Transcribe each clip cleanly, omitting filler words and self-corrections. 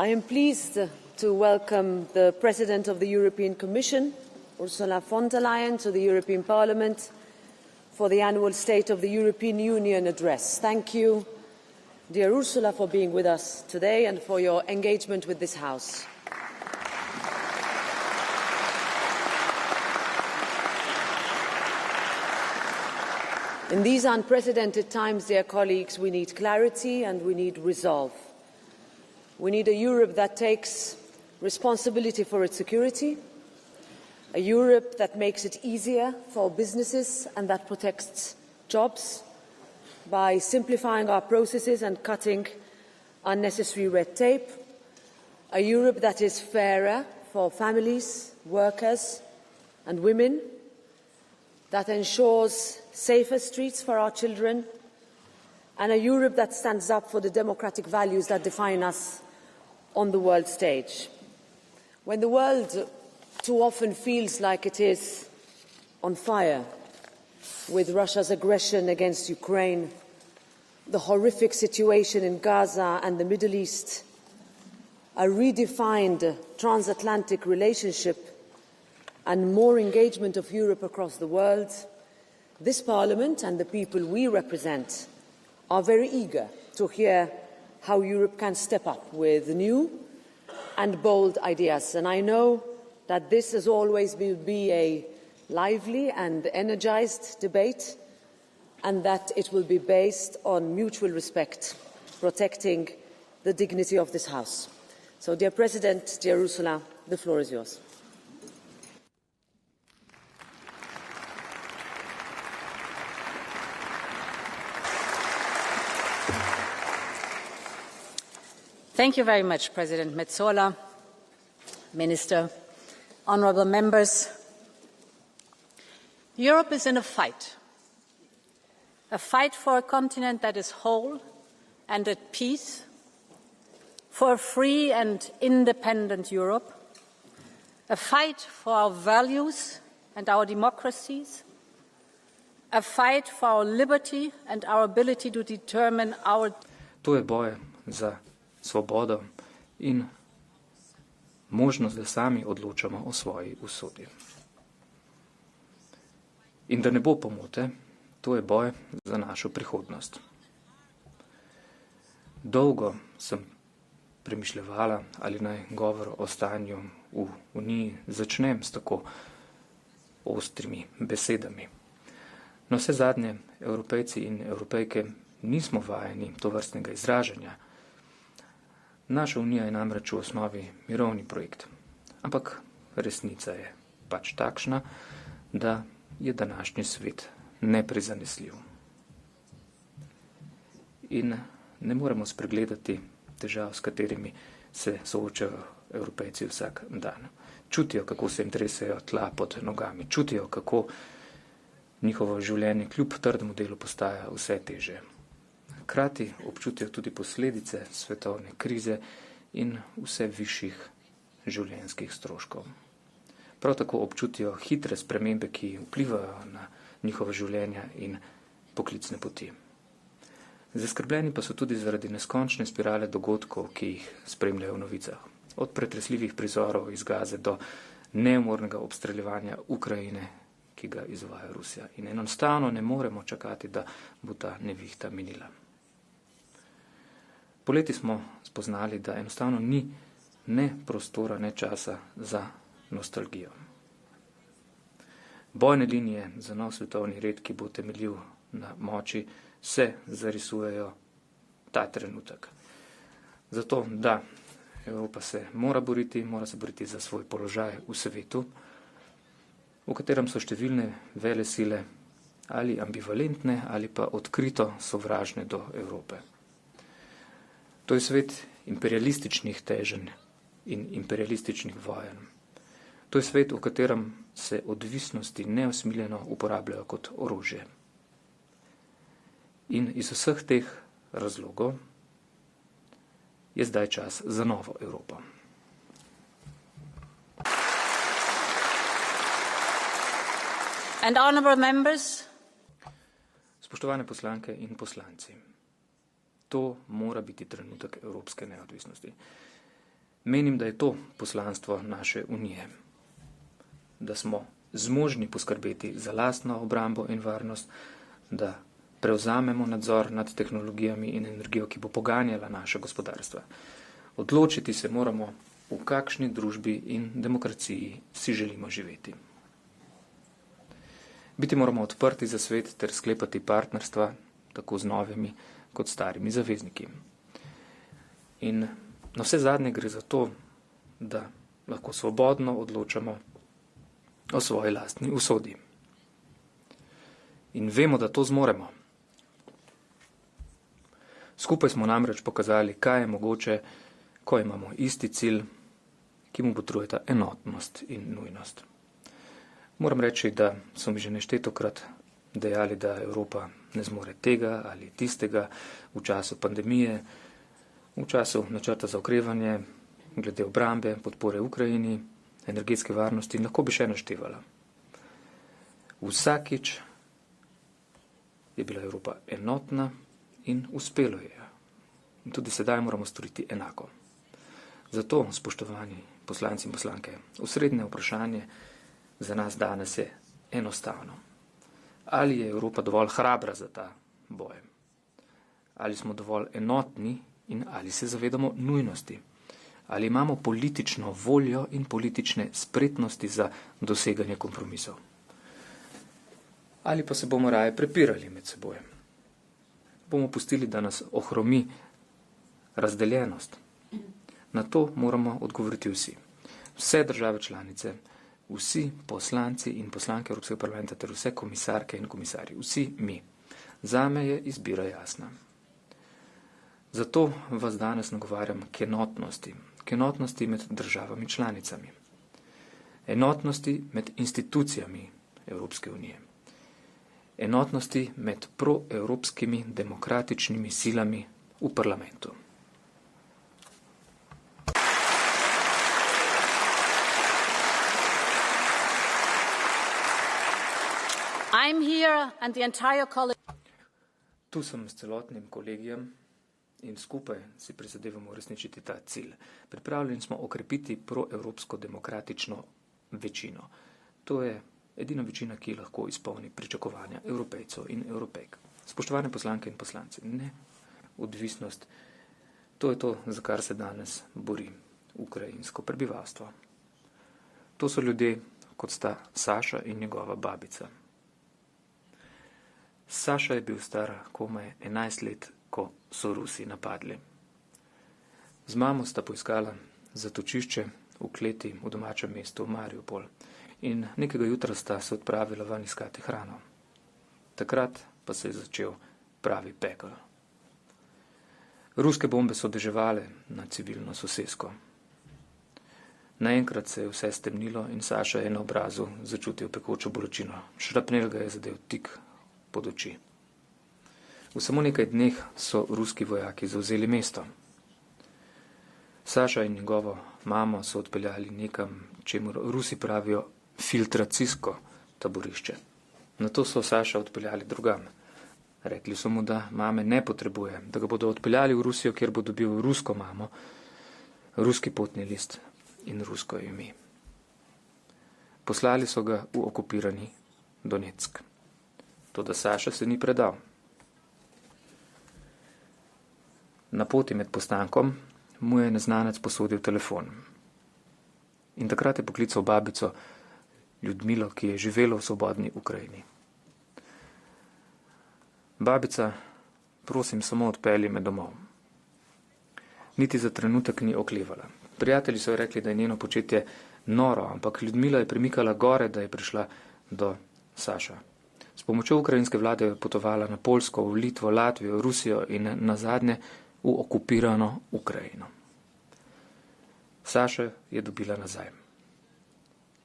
I am pleased to welcome the President of the European Commission, Ursula von der Leyen, to the European Parliament for the annual State of the European Union address. Thank you, dear Ursula, for being with us today and for your engagement with this House. In these unprecedented times, dear colleagues, we need clarity and we need resolve. We need a Europe that takes responsibility for its security, a Europe that makes it easier for businesses and that protects jobs by simplifying our processes and cutting unnecessary red tape, a Europe that is fairer for families, workers and women, that ensures safer streets for our children, and a Europe that stands up for the democratic values that define us on the world stage. When the world too often feels like it is on fire with Russia's aggression against Ukraine, the horrific situation in Gaza and the Middle East, a redefined transatlantic relationship and more engagement of Europe across the world, this Parliament and the people we represent are very eager to hear how Europe can step up with new and bold ideas. And I know that this, as always, will be a lively and energized debate, and that it will be based on mutual respect, protecting the dignity of this House. So, dear President, dear Ursula, the floor is yours. Thank you very much, President Metsola, Minister, honourable members. Europe is in a fight for a continent that is whole and at peace, for a free and independent Europe, a fight for our values and our democracies, a fight for our liberty and our ability to determine our... To je boj za svobodo in možnost, da sami odločamo o svoji usodi. In da ne bo pomote, to je boj za našo prihodnost. Dolgo sem premišljevala, ali naj govor o stanju v uniji začnem s tako ostrimi besedami. No, vse zadnje, Evropejci in Evropejke nismo vajeni tovrstnega izražanja. Naša unija je namreč v osnovi mirovni projekt, ampak resnica je pač takšna, da je današnji svet neprizanesljiv. In ne moremo spregledati težav, s katerimi se soočajo Evropejci vsak dan. Čutijo, kako se jim tresejo tla pod nogami, čutijo, kako njihovo življenje kljub trdemu delu postaja vse težje. Hkrati občutijo tudi posledice svetovne krize in vse višjih življenjskih stroškov. Prav tako občutijo hitre spremembe, ki vplivajo na njihova življenja in poklicne poti. Zaskrbljeni pa so tudi zaradi neskončne spirale dogodkov, ki jih spremljajo v novicah. Od pretresljivih prizorov iz Gaze do neumornega obstreljevanja Ukrajine, ki ga izvaja Rusija. In enostavno ne moremo čakati, da bo ta nevihta minila. Poleti smo spoznali, da enostavno ni ne prostora, ne časa za nostalgijo. Bojne linije za nov svetovni red, ki bo temeljil na moči, se zarisujejo ta trenutek. Zato, da Evropa se mora se boriti za svoj položaj v svetu, v katerem so številne velesile ali ambivalentne ali pa odkrito sovražne do Evrope. To je svet imperialističnih teženj in imperialističnih vojenj. To je svet, v katerem se odvisnosti neusmiljeno uporabljajo kot orožje. In iz vseh teh razlogov je zdaj čas za novo Evropo. And honorable members, spoštovane poslanke in poslanci, to mora biti trenutek evropske neodvisnosti. Menim, da je to poslanstvo naše unije. Da smo zmožni poskrbeti za lastno obrambo in varnost, da prevzamemo nadzor nad tehnologijami in energijo, ki bo poganjala naše gospodarstva. Odločiti se moramo, v kakšni družbi in demokraciji si želimo živeti. Biti moramo odprti za svet ter sklepati partnerstva, tako z novimi kot starimi zavezniki. In na vse zadnje gre za to, da lahko svobodno odločamo o svoji lastni usodi. In vemo, da to zmoremo. Skupaj smo namreč pokazali, kaj je mogoče, ko imamo isti cilj, ki mu botrujeta enotnost in nujnost. Moram reči, da so mi že neštetokrat dejali, da Evropa ne zmore tega ali tistega v času pandemije, v času načrta za okrevanje, glede obrambe, podpore Ukrajini, energetske varnosti in lahko bi še naštevala. Vsakič je bila Evropa enotna in uspelo je. In tudi sedaj moramo storiti enako. Zato, spoštovani poslanci in poslanke, osrednje vprašanje za nas danes je enostavno. Ali je Evropa dovolj hrabra za ta boj? Ali smo dovolj enotni in ali se zavedamo nujnosti? Ali imamo politično voljo in politične spretnosti za doseganje kompromisov? Ali pa se bomo raje prepirali med seboj? Bomo pustili, da nas ohromi razdeljenost? Na to moramo odgovoriti vsi. Vse države članice, vsi poslanci in poslanke Evropskega parlamenta ter vse komisarke in komisarji, vsi mi. Zame je izbira jasna. Zato vas danes nagovarjam k enotnosti med državami članicami, enotnosti med institucijami Evropske unije, enotnosti med proevropskimi demokratičnimi silami v parlamentu. I'm here and the entire college. Tu sem s celotnim kolegijem in skupaj si prizadevamo uresničiti ta cilj. Pripravljeni smo okrepiti proevropsko demokratično večino. To je edina večina, ki lahko izpolni pričakovanja Evropejcev in Evropejk. Spoštovane poslanke in poslanci, ne odvisnost, to je to, za kar se danes bori ukrajinsko prebivalstvo. To so ljudje, kot sta Saša in njegova babica. Saša je bil star komaj 11 let, ko so Rusi napadli. Z mamo sta poiskala zatočišče v kleti v domačem mestu Mariupol in nekega jutra sta se odpravila ven iskati hrano. Takrat pa se je začel pravi pekel. Ruske bombe so deževale na civilno sosesko. Naenkrat se je vse stemnilo in Saša je na obrazu začutil pekočo bolečino. Šrapnel ga je zadel tik pod oči. V samo nekaj dneh so ruski vojaki zavzeli mesto. Saša in njegovo mamo so odpeljali nekam, čemur Rusi pravijo filtracijsko taborišče. Nato so Saša odpeljali drugam. Rekli so mu, da mame ne potrebuje, da ga bodo odpeljali v Rusijo, kjer bo dobil rusko mamo, ruski potni list in rusko ime. Poslali so ga v okupirani Donetsk. Toda Saša se ni predal. Na poti med postankom mu je neznanec posodil telefon. In takrat je poklical babico Ljudmilo, ki je živela v svobodni Ukrajini. Babica, prosim, samo odpelji me domov. Niti za trenutek ni oklevala. Prijatelji so rekli, da je njeno početje noro, ampak Ljudmila je premikala gore, da je prišla do Saša. S pomočjo ukrajinske vlade je potovala na Poljsko, v Litvo, Latvijo, Rusijo in nazadnje v okupirano Ukrajino. Saša je dobila nazaj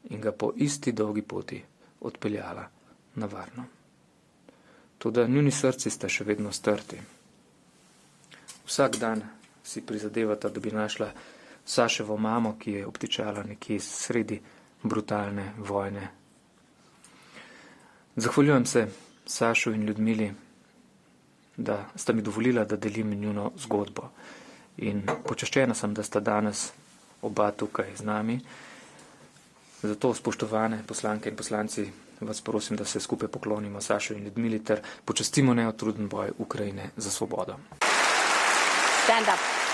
in ga po isti dolgi poti odpeljala na varno. Toda njuni srci sta še vedno strti. Vsak dan si prizadevata, da bi našla Saševo mamo, ki je obtičala nekje sredi brutalne vojne. Zahvaljujem se Sašu in Ljudmili, da sta mi dovolila, da delim njuno zgodbo. In počaščena sem, da sta danes oba tukaj z nami. Zato, spoštovane poslanke in poslanci, vas prosim, da se skupaj poklonimo Sašo in Ljudmili ter počastimo neotruden boj Ukrajine za svobodo. Stand up.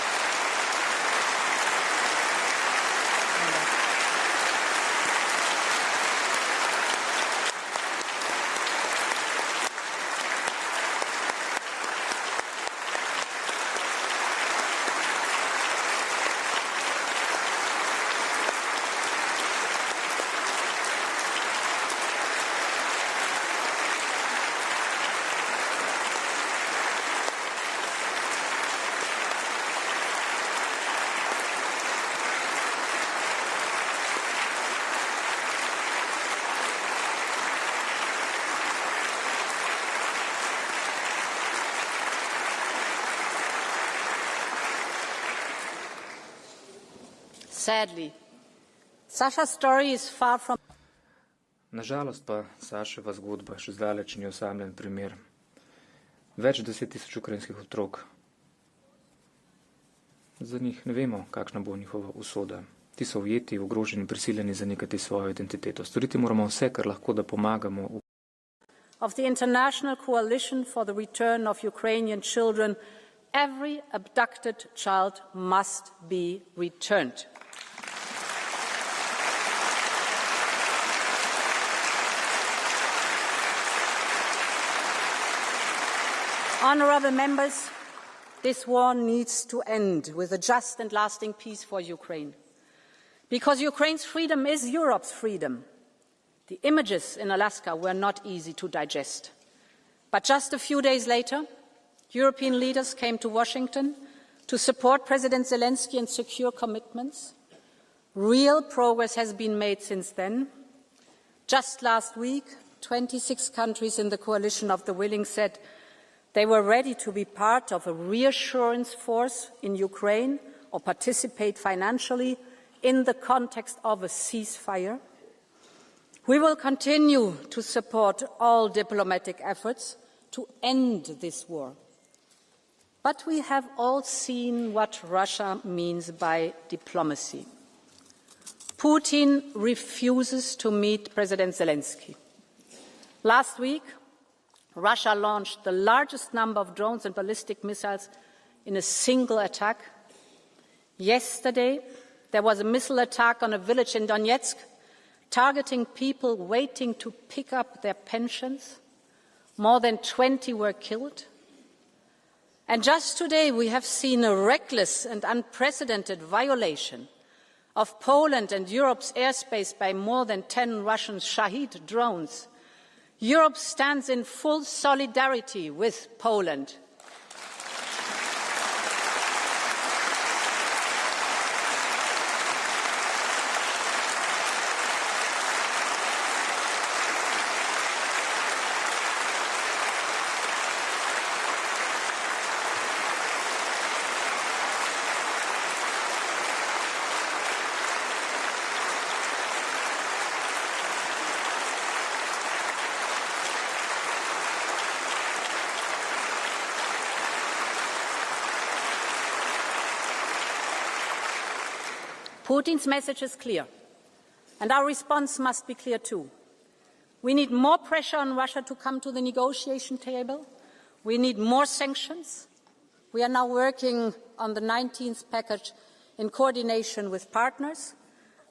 Sadly, Sasha's story is far from. Nažalost pa Saševa zgodba še zdaleč ni osamljen primer. Več 10.000 ukrajinskih otrok. Za njih ne vemo, kakšna bo njihova usoda. Ti so ujeti, ogroženi, prisiljeni zanikati svojo identiteto. Storiti moramo vse, kar lahko, da pomagamo. Of the International Coalition for the Return of Ukrainian Children, every abducted child must be returned. Honourable members, this war needs to end with a just and lasting peace for Ukraine. Because Ukraine's freedom is Europe's freedom. The images in Alaska were not easy to digest. But just a few days later, European leaders came to Washington to support President Zelensky and secure commitments. Real progress has been made since then. Just last week, 26 countries in the coalition of the willing said they were ready to be part of a reassurance force in Ukraine or participate financially in the context of a ceasefire. We will continue to support all diplomatic efforts to end this war. But we have all seen what Russia means by diplomacy. Putin refuses to meet President Zelensky. Last week, Russia launched the largest number of drones and ballistic missiles in a single attack. Yesterday, there was a missile attack on a village in Donetsk, targeting people waiting to pick up their pensions. More than 20 were killed. And just today, we have seen a reckless and unprecedented violation of Poland and Europe's airspace by more than 10 Russian Shahid drones. Europe stands in full solidarity with Poland. Putin's message is clear, and our response must be clear too. We need more pressure on Russia to come to the negotiation table. We need more sanctions. We are now working on the 19th package in coordination with partners.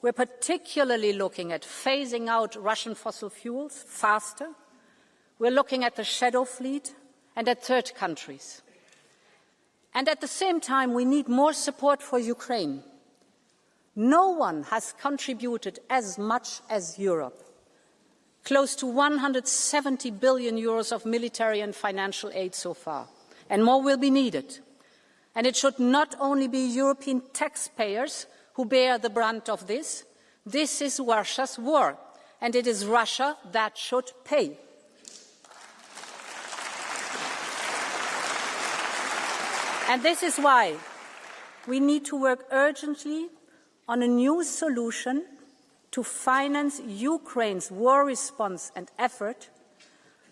We're particularly looking at phasing out Russian fossil fuels faster. We're looking at the shadow fleet and at third countries. And at the same time, we need more support for Ukraine. No one has contributed as much as Europe. Close to 170 billion euros of military and financial aid so far, and more will be needed. And it should not only be European taxpayers who bear the brunt of this. This is Russia's war, and it is Russia that should pay. And this is why we need to work urgently on a new solution to finance Ukraine's war response and effort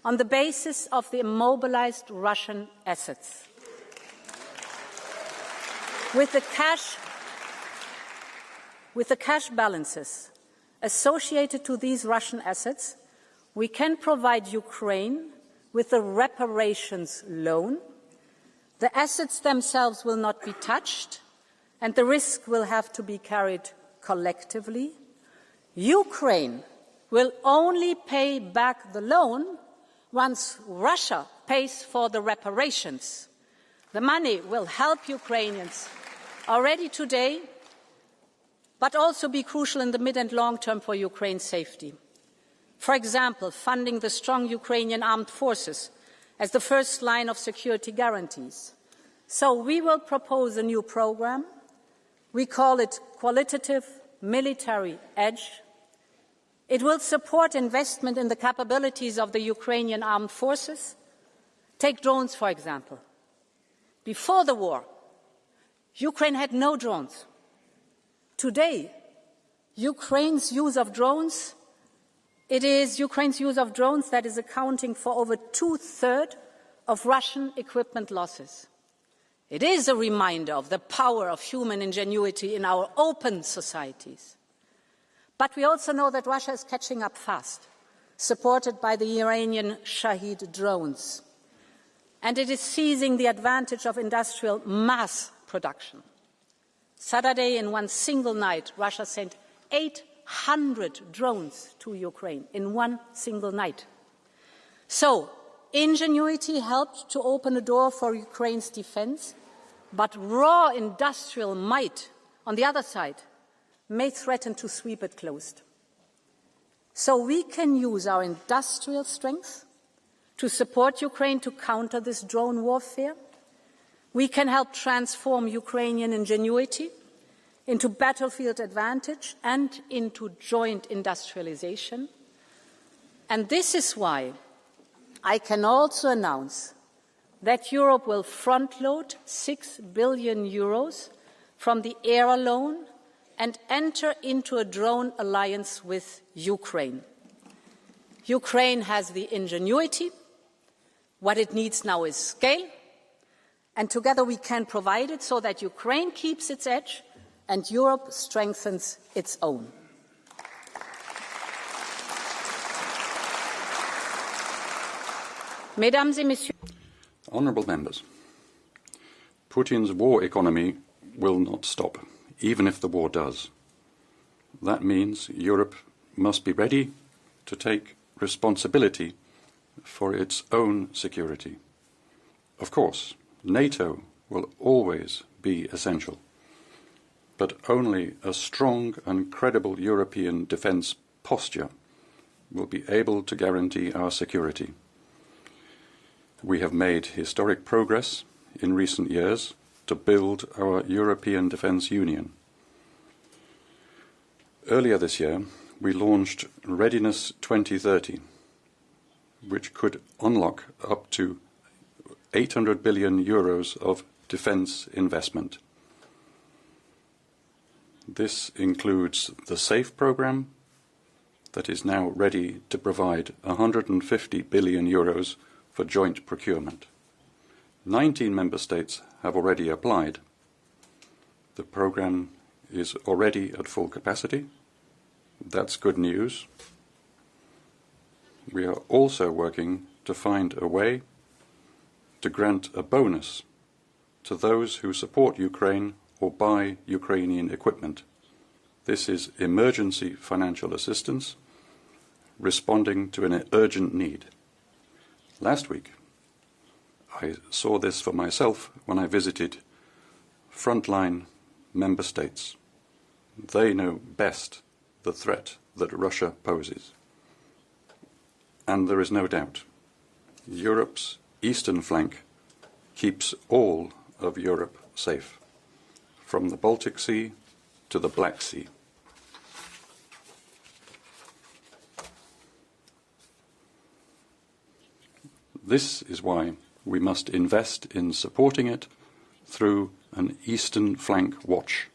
on the basis of the immobilized Russian assets. With the cash with the cash balances associated to these Russian assets, we can provide Ukraine with a reparations loan. The assets themselves will not be touched, and the risk will have to be carried collectively. Ukraine will only pay back the loan once Russia pays for the reparations. The money will help Ukrainians already today, but also be crucial in the mid and long term for Ukraine's safety. For example, funding the strong Ukrainian armed forces as the first line of security guarantees. So we will propose a new program. We call it Qualitative Military Edge. It will support investment in the capabilities of the Ukrainian armed forces. Take drones, for example. Before the war, Ukraine had no drones. Today, Ukraine's use of drones, it is Ukraine's use of drones that is accounting for over 2/3 of Russian equipment losses. It is a reminder of the power of human ingenuity in our open societies. But we also know that Russia is catching up fast, supported by the Iranian Shahid drones. And it is seizing the advantage of industrial mass production. Saturday, in one single night, Russia sent 800 drones to Ukraine in one single night. So, ingenuity helped to open a door for Ukraine's defense, but raw industrial might, on the other side, may threaten to sweep it closed. So we can use our industrial strength to support Ukraine to counter this drone warfare. We can help transform Ukrainian ingenuity into battlefield advantage and into joint industrialization. And this is why I can also announce that Europe will front-load 6 billion euros from the ERA loan and enter into a drone alliance with Ukraine. Ukraine has the ingenuity. What it needs now is scale. And together we can provide it so that Ukraine keeps its edge and Europe strengthens its own. Mesdames et messieurs. Honourable members, Putin's war economy will not stop, even if the war does. That means Europe must be ready to take responsibility for its own security. Of course, NATO will always be essential, but only a strong and credible European defence posture will be able to guarantee our security. We have made historic progress in recent years to build our European Defence Union. Earlier this year, we launched Readiness 2030, which could unlock up to 800 billion euros of defence investment. This includes the SAFE programme that is now ready to provide 150 billion euros for joint procurement. 19 member states have already applied. The programme is already at full capacity. That's good news. We are also working to find a way to grant a bonus to those who support Ukraine or buy Ukrainian equipment. This is emergency financial assistance responding to an urgent need. Last week, I saw this for myself when I visited frontline member states. They know best the threat that Russia poses. And there is no doubt, Europe's eastern flank keeps all of Europe safe, from the Baltic Sea to the Black Sea. This is why we must invest in supporting it through an Eastern Flank Watch.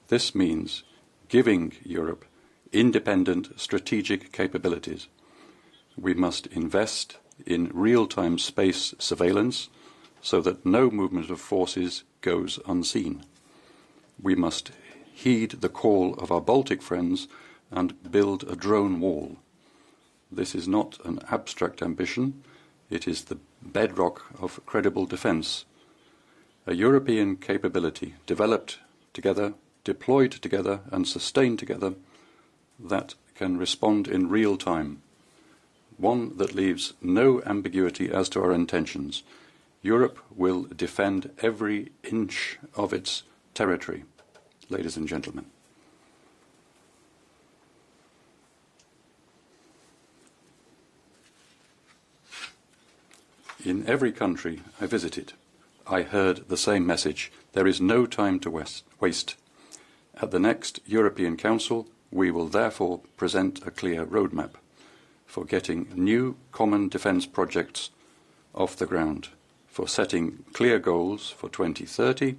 This means giving Europe independent strategic capabilities. We must invest in real-time space surveillance so that no movement of forces goes unseen. We must heed the call of our Baltic friends and build a drone wall. This is not an abstract ambition. It is the bedrock of credible defence. A European capability developed together, deployed together and sustained together that can respond in real time. One that leaves no ambiguity as to our intentions. Europe will defend every inch of its territory. Ladies and gentlemen. In every country I visited, I heard the same message. There is no time to waste. At the next European Council, we will therefore present a clear roadmap for getting new common defence projects off the ground, for setting clear goals for 2030,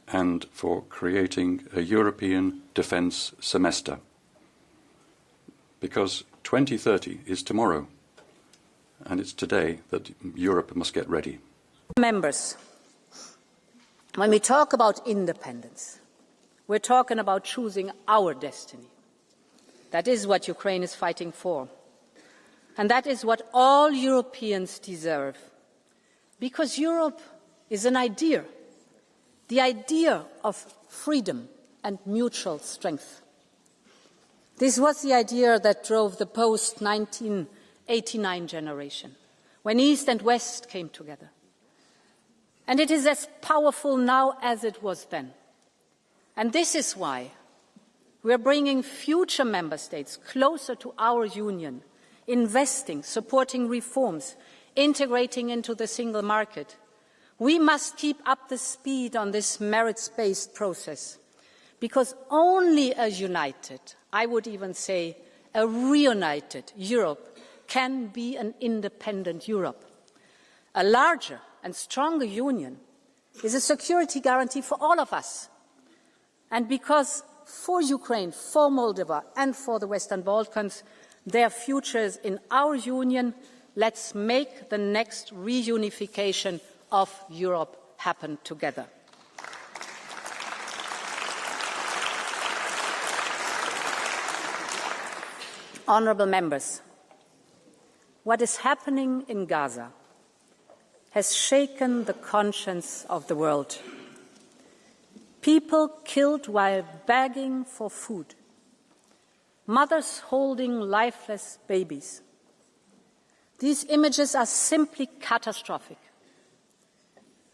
and for creating a European defence semester. Because 2030 is tomorrow, and it's today that Europe must get ready. Members, when we talk about independence, we're talking about choosing our destiny. That is what Ukraine is fighting for. And that is what all Europeans deserve. Because Europe is an idea, the idea of freedom and mutual strength. This was the idea that drove the post-1989 generation, when East and West came together. And it is as powerful now as it was then. And this is why we are bringing future member states closer to our union, investing, supporting reforms, integrating into the single market. We must keep up the speed on this merits-based process, because only a united, I would even say a reunited Europe can be an independent Europe. A larger and stronger union is a security guarantee for all of us. And because for Ukraine, for Moldova and for the Western Balkans, their futures in our union, let's make the next reunification of Europe happen together. Honourable members, what is happening in Gaza has shaken the conscience of the world. People killed while begging for food. Mothers holding lifeless babies. These images are simply catastrophic.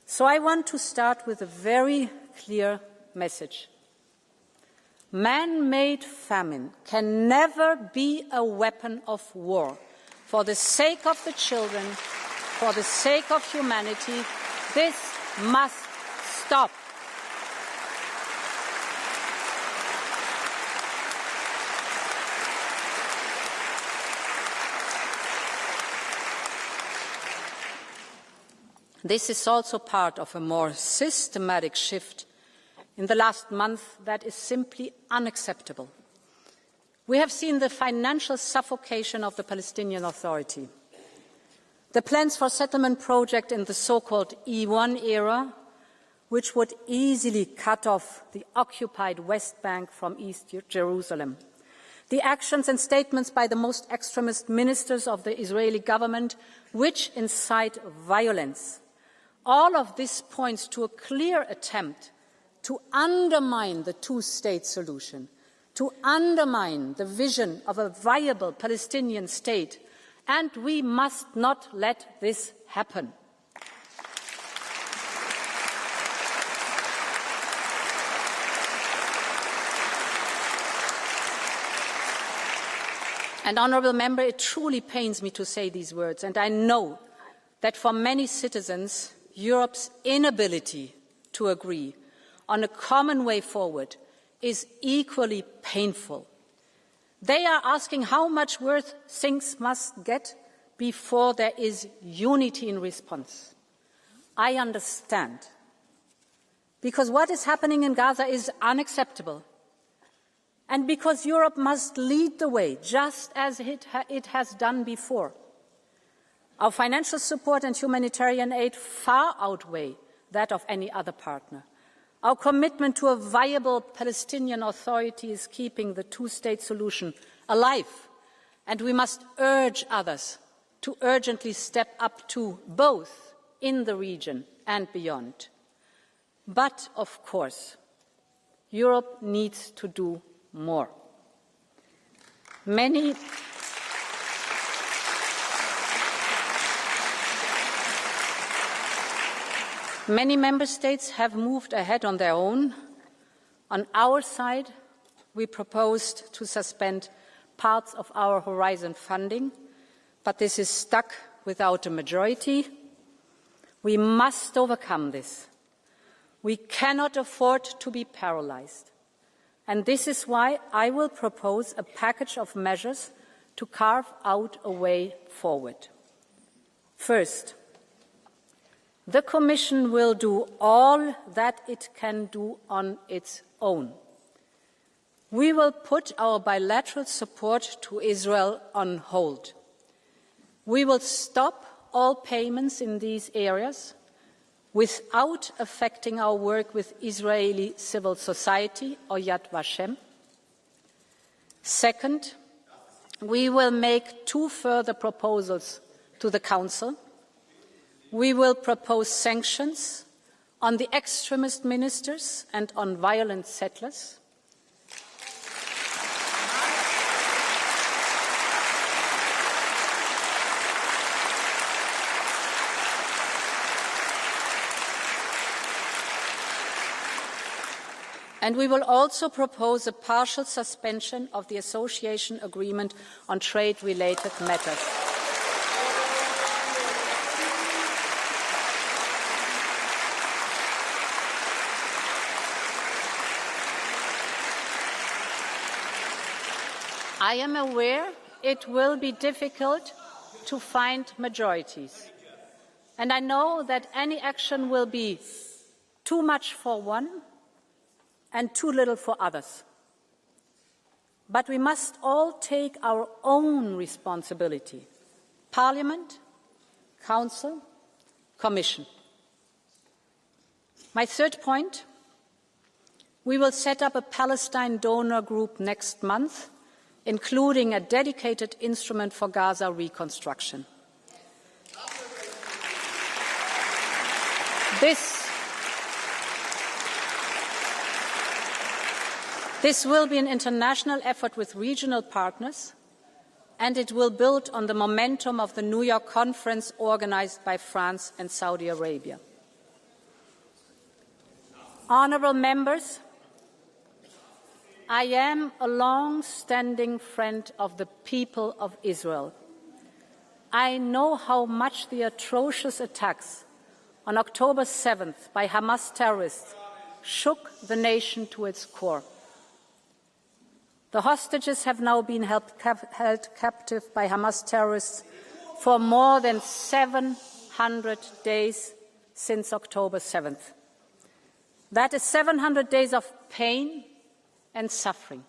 So I want to start with a very clear message. Man-made famine can never be a weapon of war. For the sake of the children, for the sake of humanity, this must stop. This is also part of a more systematic shift in the last month that is simply unacceptable. We have seen the financial suffocation of the Palestinian Authority, the plans for settlement project in the so-called E1 era, which would easily cut off the occupied West Bank from East Jerusalem, the actions and statements by the most extremist ministers of the Israeli government, which incite violence. All of this points to a clear attempt to undermine the two-state solution, to undermine the vision of a viable Palestinian state, and we must not let this happen. And, honourable member, it truly pains me to say these words, and I know that for many citizens, Europe's inability to agree on a common way forward is equally painful. They are asking how much worse things must get before there is unity in response. I understand, because what is happening in Gaza is unacceptable, and because Europe must lead the way, just as it has done before. Our financial support and humanitarian aid far outweigh that of any other partner. Our commitment to a viable Palestinian Authority is keeping the two-state solution alive, and we must urge others to urgently step up too, both in the region and beyond. But, of course, Europe needs to do more. Many member states have moved ahead on their own. On our side, we proposed to suspend parts of our Horizon funding, but this is stuck without a majority. We must overcome this. We cannot afford to be paralyzed. And this is why I will propose a package of measures to carve out a way forward. First, the Commission will do all that it can do on its own. We will put our bilateral support to Israel on hold. We will stop all payments in these areas without affecting our work with Israeli civil society or Yad Vashem. Second, we will make 2 further proposals to the Council. We will propose sanctions on the extremist ministers and on violent settlers. And we will also propose a partial suspension of the association agreement on trade-related matters. I am aware it will be difficult to find majorities. And I know that any action will be too much for one and too little for others. But we must all take our own responsibility. Parliament, Council, Commission. My third point, we will set up a Palestine donor group next month, including a dedicated instrument for Gaza reconstruction. This will be an international effort with regional partners, and it will build on the momentum of the New York conference organized by France and Saudi Arabia. Honourable members, I am a long-standing friend of the people of Israel. I know how much the atrocious attacks on October 7th by Hamas terrorists shook the nation to its core. The hostages have now been held captive by Hamas terrorists for more than 700 days since October 7th. That is 700 days of pain and suffering.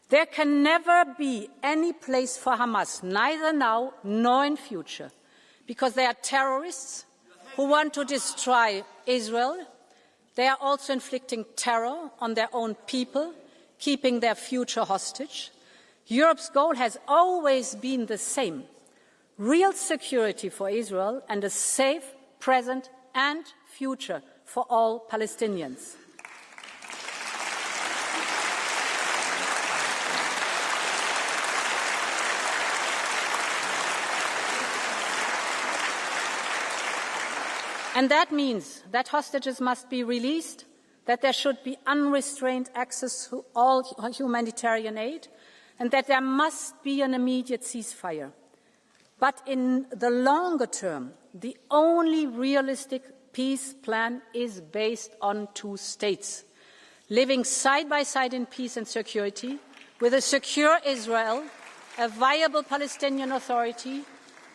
There can never be any place for Hamas, neither now nor in future, because they are terrorists who want to destroy Israel. They are also inflicting terror on their own people, keeping their future hostage. Europe's goal has always been the same: real security for Israel and a safe present and future for all Palestinians. And that means that hostages must be released, that there should be unrestrained access to all humanitarian aid, and that there must be an immediate ceasefire. But in the longer term, the only realistic peace plan is based on 2 states, living side by side in peace and security, with a secure Israel, a viable Palestinian Authority,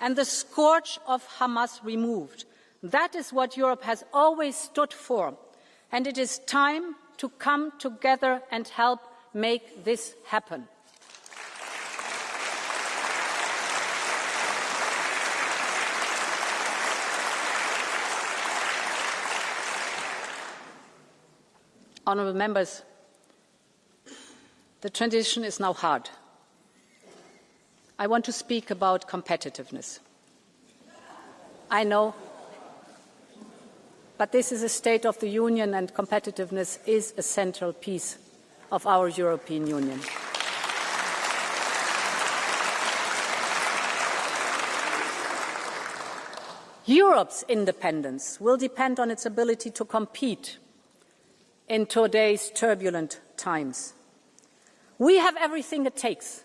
and the scourge of Hamas removed. That is what Europe has always stood for. And it is time to come together and help make this happen. Honourable members, the transition is now hard. I want to speak about competitiveness. I know, but this is a State of the Union, and competitiveness is a central piece of our European Union. Europe's independence will depend on its ability to compete in today's turbulent times. We have everything it takes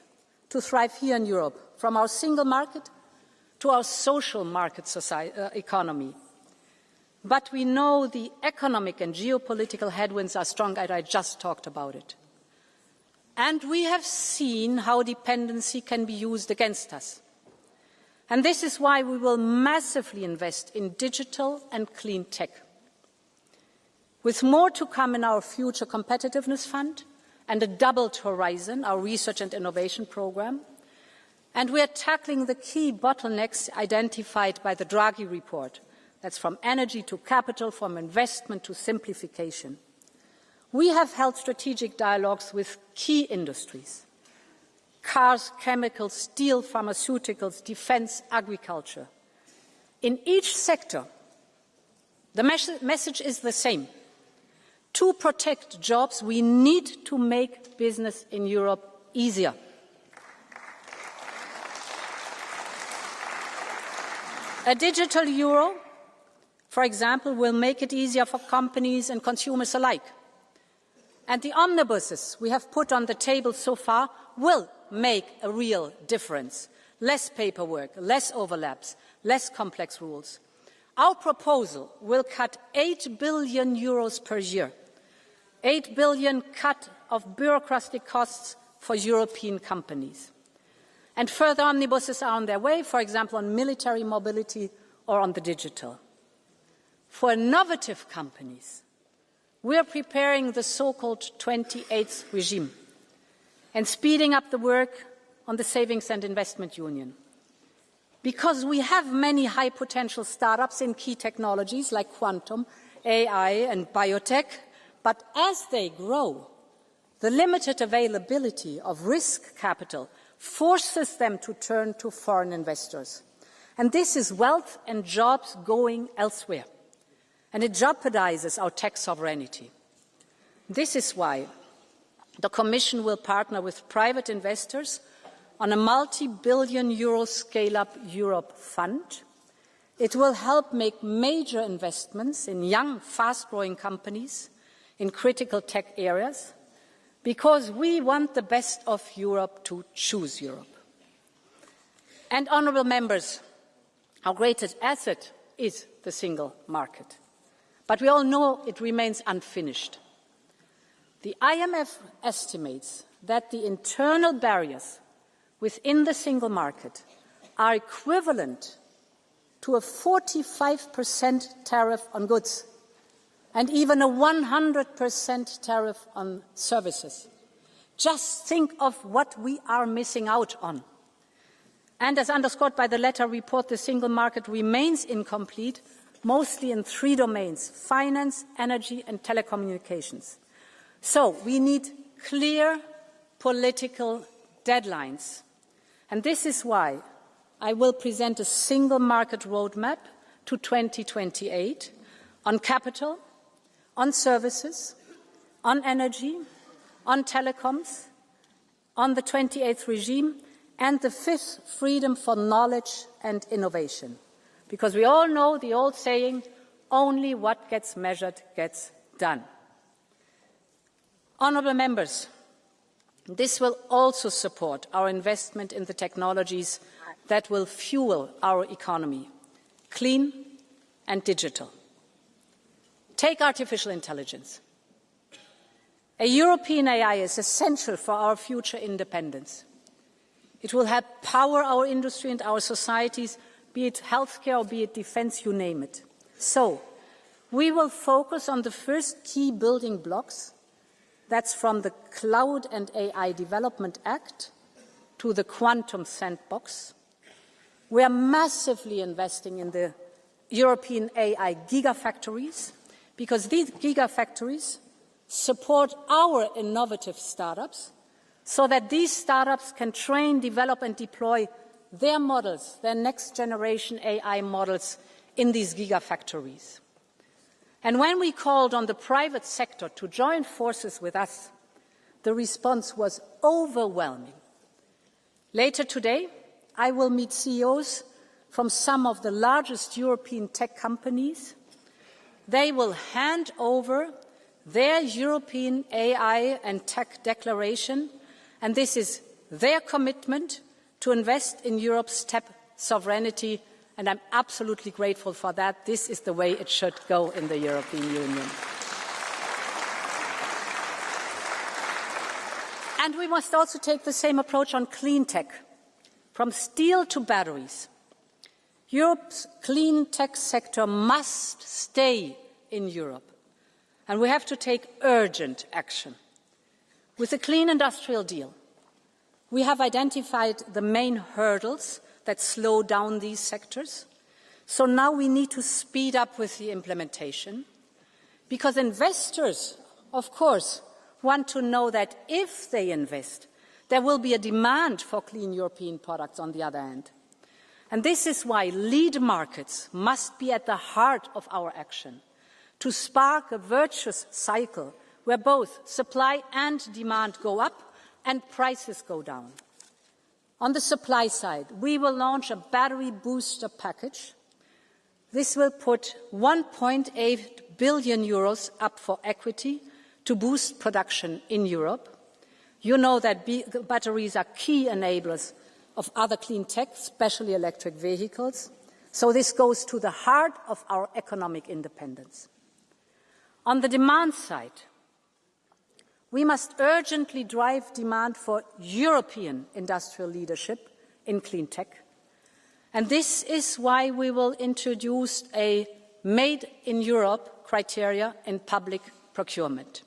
to thrive here in Europe, from our single market to our social market economy. But we know the economic and geopolitical headwinds are strong, and I just talked about it. And we have seen how dependency can be used against us. And this is why we will massively invest in digital and clean tech. With more to come in our future competitiveness fund and a doubled horizon, our research and innovation programme, and we are tackling the key bottlenecks identified by the Draghi report. That's from energy to capital, from investment to simplification. We have held strategic dialogues with key industries: cars, chemicals, steel, pharmaceuticals, defence, agriculture. In each sector, the message is the same. To protect jobs, we need to make business in Europe easier. A digital euro, for example, will make it easier for companies and consumers alike. And the omnibuses we have put on the table so far will make a real difference. Less paperwork, less overlaps, less complex rules. Our proposal will cut 8 billion euros per year, 8 billion cut of bureaucratic costs for European companies. And further omnibuses are on their way, for example, on military mobility or on the digital. For innovative companies, we are preparing the so-called 28th regime and speeding up the work on the Savings and Investment Union. Because we have many high-potential startups in key technologies like quantum, AI and biotech, but as they grow, the limited availability of risk capital forces them to turn to foreign investors. And this is wealth and jobs going elsewhere. And it jeopardizes our tech sovereignty. This is why the Commission will partner with private investors on a multi-billion euro Scale-up Europe fund. It will help make major investments in young, fast-growing companies in critical tech areas, because we want the best of Europe to choose Europe. And, honourable members, our greatest asset is the single market. But we all know it remains unfinished. The IMF estimates that the internal barriers within the single market are equivalent to a 45% tariff on goods and even a 100% tariff on services. Just think of what we are missing out on. And as underscored by the Letter report, the single market remains incomplete, mostly in 3 domains: finance, energy and telecommunications. So we need clear political deadlines. And this is why I will present a single market roadmap to 2028 on capital, on services, on energy, on telecoms, on the 28th regime, and the 5th, freedom for knowledge and innovation. Because we all know the old saying, only what gets measured gets done. Honourable members, this will also support our investment in the technologies that will fuel our economy, clean and digital. Take artificial intelligence. A European AI is essential for our future independence. It will help power our industry and our societies, be it healthcare or be it defence, you name it. So, we will focus on the first key building blocks. That's from the Cloud and AI Development Act to the Quantum Sandbox. We are massively investing in the European AI gigafactories, because these gigafactories support our innovative startups so that these startups can train, develop and deploy their models, their next generation AI models in these gigafactories. And when we called on the private sector to join forces with us, the response was overwhelming. Later today, I will meet CEOs from some of the largest European tech companies. They will hand over their European AI and tech declaration, and this is their commitment to invest in Europe's tech sovereignty, and I'm absolutely grateful for that. This is the way it should go in the European Union. And we must also take the same approach on clean tech, from steel to batteries. Europe's clean tech sector must stay in Europe, and we have to take urgent action. With the Clean Industrial Deal, we have identified the main hurdles that slow down these sectors. So now we need to speed up with the implementation, because investors, of course, want to know that if they invest, there will be a demand for clean European products on the other hand. And this is why lead markets must be at the heart of our action, to spark a virtuous cycle where both supply and demand go up and prices go down. On the supply side, we will launch a battery booster package. This will put 1.8 billion euros up for equity to boost production in Europe. You know that batteries are key enablers of other clean tech, especially electric vehicles. So this goes to the heart of our economic independence. On the demand side, we must urgently drive demand for European industrial leadership in clean tech. And this is why we will introduce a Made in Europe criteria in public procurement.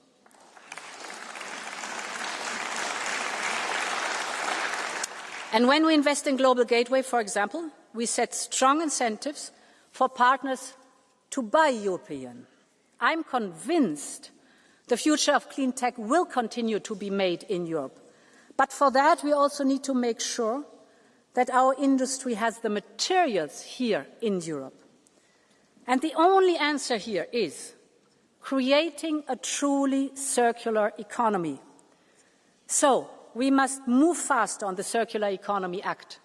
And when we invest in Global Gateway, for example, we set strong incentives for partners to buy European. I'm convinced the future of clean tech will continue to be made in Europe. But for that, we also need to make sure that our industry has the materials here in Europe. And the only answer here is creating a truly circular economy. So, we must move fast on the Circular Economy Act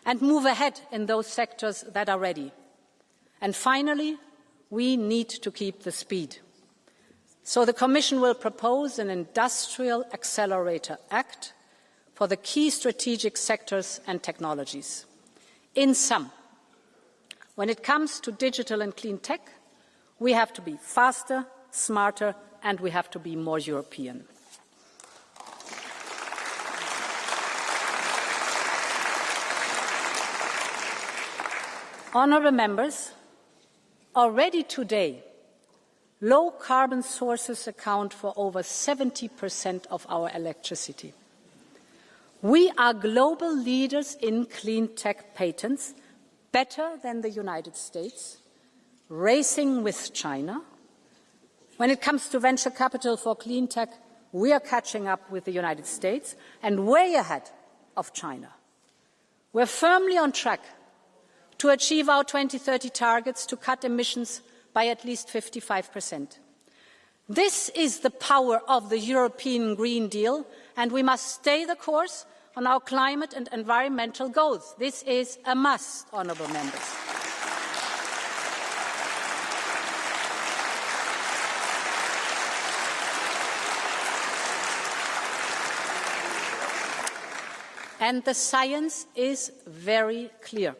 and move ahead in those sectors that are ready. And finally, we need to keep the speed. So the Commission will propose an Industrial Accelerator Act for the key strategic sectors and technologies. In sum, when it comes to digital and clean tech, we have to be faster, smarter, and we have to be more European. Honourable members, already today, low-carbon sources account for over 70% of our electricity. We are global leaders in clean tech patents, better than the United States, racing with China. When it comes to venture capital for clean tech, we are catching up with the United States and way ahead of China. We're firmly on track to achieve our 2030 targets to cut emissions by at least 55%. This is the power of the European Green Deal, and we must stay the course on our climate and environmental goals. This is a must, honourable members. And the science is very clear.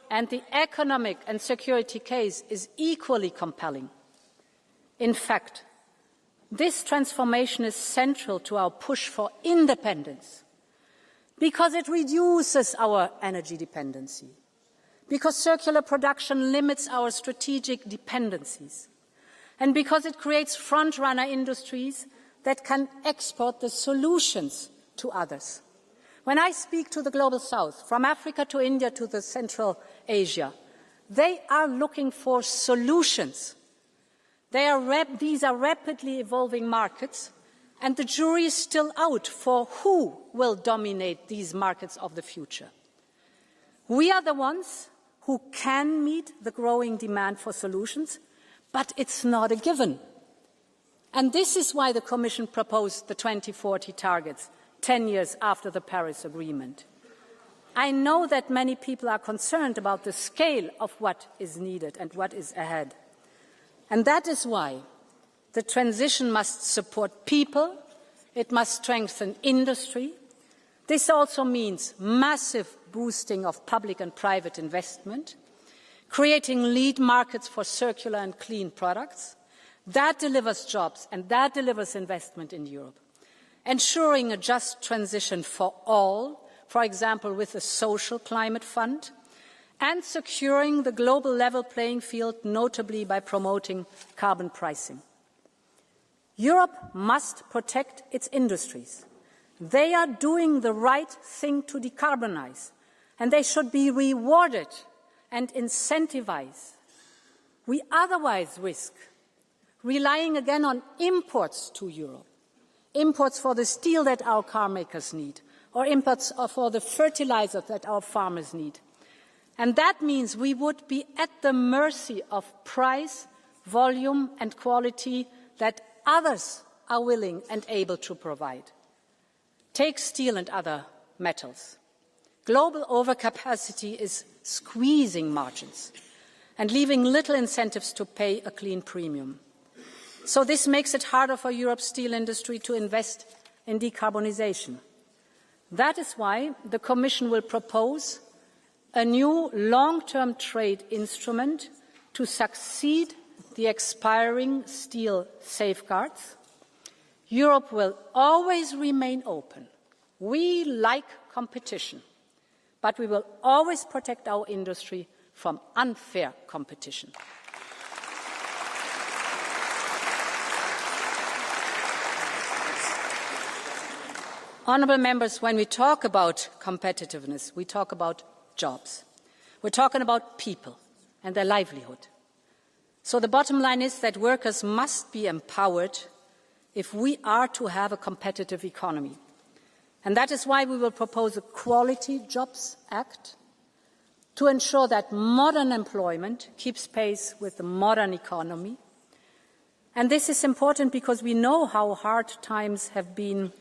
And the economic and security case is equally compelling. In fact, this transformation is central to our push for independence, because it reduces our energy dependency, because circular production limits our strategic dependencies, and because it creates front-runner industries that can export the solutions to others. When I speak to the Global South, from Africa to India to the Central Asia, they are looking for solutions. These are rapidly evolving markets, and the jury is still out for who will dominate these markets of the future. We are the ones who can meet the growing demand for solutions, but it's not a given. And this is why the Commission proposed the 2040 targets, 10 years after the Paris Agreement. I know that many people are concerned about the scale of what is needed and what is ahead. And that is why the transition must support people, it must strengthen industry. This also means massive boosting of public and private investment, creating lead markets for circular and clean products. That delivers jobs and that delivers investment in Europe. Ensuring a just transition for all, for example, with a social climate fund, and securing the global level playing field, notably by promoting carbon pricing. Europe must protect its industries. They are doing the right thing to decarbonize, and they should be rewarded and incentivized. We otherwise risk relying again on imports to Europe, imports for the steel that our car makers need, or imports for the fertilizer that our farmers need. And that means we would be at the mercy of price, volume and quality that others are willing and able to provide. Take steel and other metals. Global overcapacity is squeezing margins and leaving little incentives to pay a clean premium. So this makes it harder for Europe's steel industry to invest in decarbonisation. That is why the Commission will propose a new long-term trade instrument to succeed the expiring steel safeguards. Europe will always remain open. We like competition, but we will always protect our industry from unfair competition. Honourable members, when we talk about competitiveness, we talk about jobs. We're talking about people and their livelihood. So the bottom line is that workers must be empowered if we are to have a competitive economy. And that is why we will propose a Quality Jobs Act to ensure that modern employment keeps pace with the modern economy. And this is important because we know how hard times have been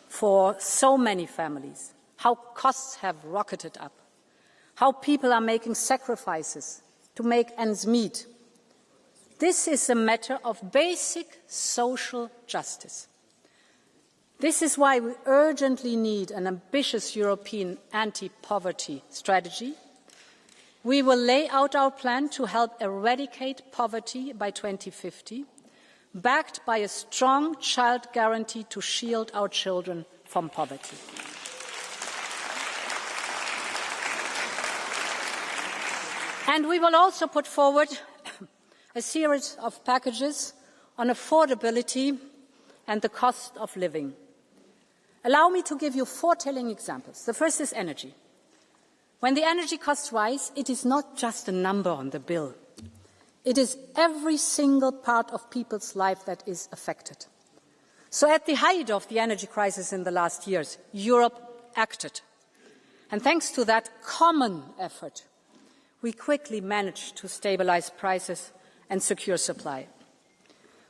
for so many families, how costs have rocketed up, how people are making sacrifices to make ends meet. This is a matter of basic social justice. This is why we urgently need an ambitious European anti-poverty strategy. We will lay out our plan to help eradicate poverty by 2050, backed by a strong child guarantee to shield our children from poverty. And we will also put forward a series of packages on affordability and the cost of living. Allow me to give you 4 telling examples. The first is energy. When the energy costs rise, it is not just a number on the bill. It is every single part of people's life that is affected. So at the height of the energy crisis in the last years, Europe acted. And thanks to that common effort, we quickly managed to stabilize prices and secure supply.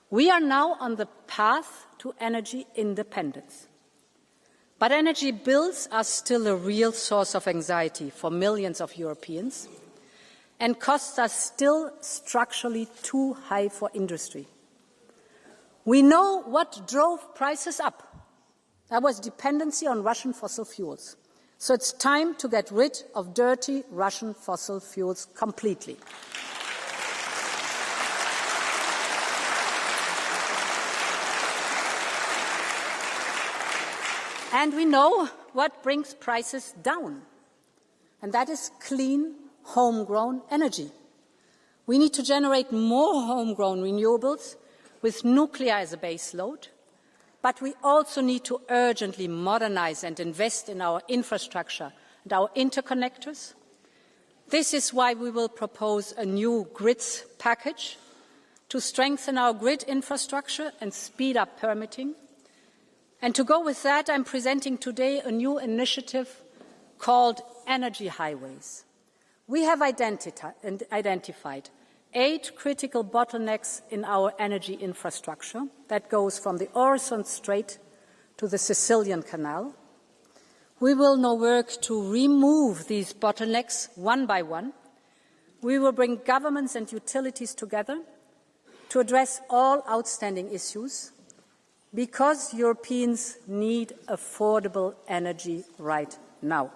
We are now on the path to energy independence. But energy bills are still a real source of anxiety for millions of Europeans, and costs are still structurally too high for industry. We know what drove prices up. That was dependency on Russian fossil fuels. So it's time to get rid of dirty Russian fossil fuels completely. And we know what brings prices down, and that is clean, homegrown energy. We need to generate more homegrown renewables with nuclear as a base load, but we also need to urgently modernize and invest in our infrastructure and our interconnectors. This is why we will propose a new grids package to strengthen our grid infrastructure and speed up permitting. And to go with that, I'm presenting today a new initiative called Energy Highways. We have identified 8 critical bottlenecks in our energy infrastructure that goes from the Øresund Strait to the Sicilian Canal. We will now work to remove these bottlenecks one by one. We will bring governments and utilities together to address all outstanding issues because Europeans need affordable energy right now.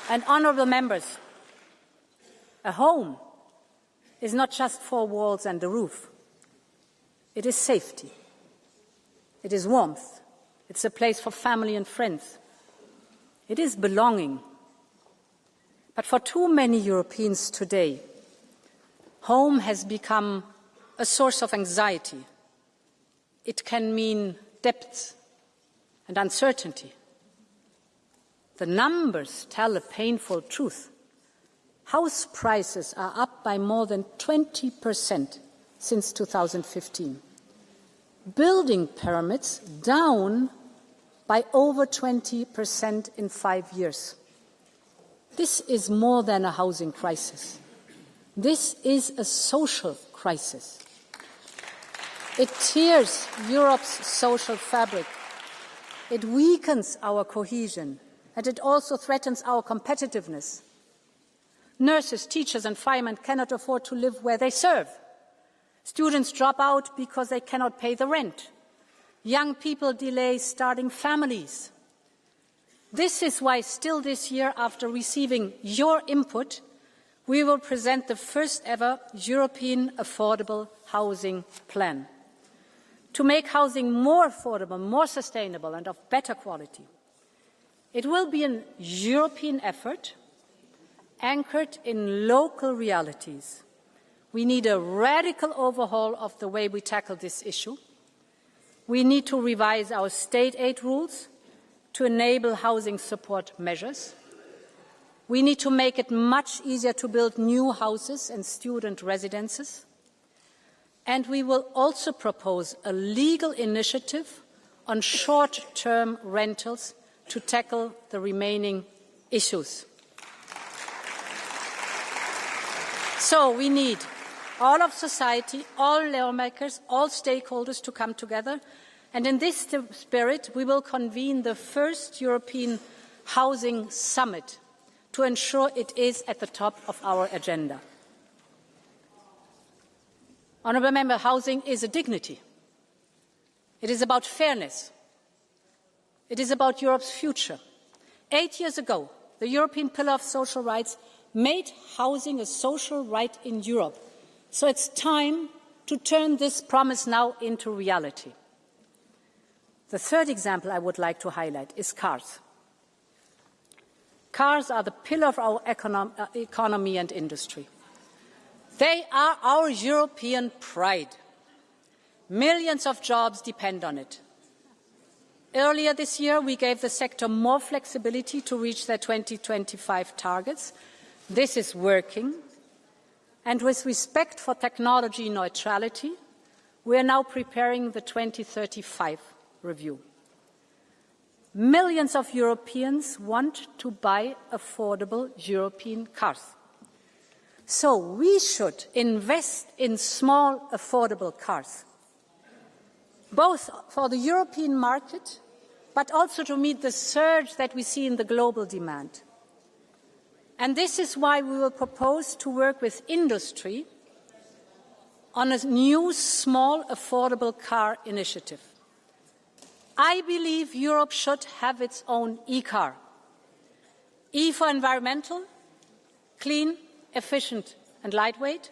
And honourable members, a home is not just 4 walls and a roof. It is safety. It is warmth. It's a place for family and friends. It is belonging. But for too many Europeans today, home has become a source of anxiety. It can mean debts and uncertainty. The numbers tell a painful truth. House prices are up by more than 20% since 2015. Building permits down by over 20% in 5 years. This is more than a housing crisis. This is a social crisis. It tears Europe's social fabric. It weakens our cohesion, and it also threatens our competitiveness. Nurses, teachers and firemen cannot afford to live where they serve. Students drop out because they cannot pay the rent. Young people delay starting families. This is why still this year, after receiving your input, we will present the first ever European affordable housing plan to make housing more affordable, more sustainable and of better quality. It will be a European effort anchored in local realities. We need a radical overhaul of the way we tackle this issue. We need to revise our state aid rules to enable housing support measures. We need to make it much easier to build new houses and student residences. And we will also propose a legal initiative on short-term rentals to tackle the remaining issues. So we need all of society, all lawmakers, all stakeholders to come together. And in this spirit, we will convene the first European Housing Summit to ensure it is at the top of our agenda. Honourable Member, housing is a dignity. It is about fairness. It is about Europe's future. 8 years ago, the European Pillar of Social Rights made housing a social right in Europe. So it's time to turn this promise now into reality. The third example I would like to highlight is cars. Cars are the pillar of our economy and industry. They are our European pride. Millions of jobs depend on it. Earlier this year, we gave the sector more flexibility to reach their 2025 targets. This is working. And with respect for technology neutrality, we are now preparing the 2035 review. Millions of Europeans want to buy affordable European cars. So we should invest in small, affordable cars, both for the European market, but also to meet the surge that we see in the global demand. And this is why we will propose to work with industry on a new small, affordable car initiative. I believe Europe should have its own e-car. E for environmental, clean, efficient and lightweight.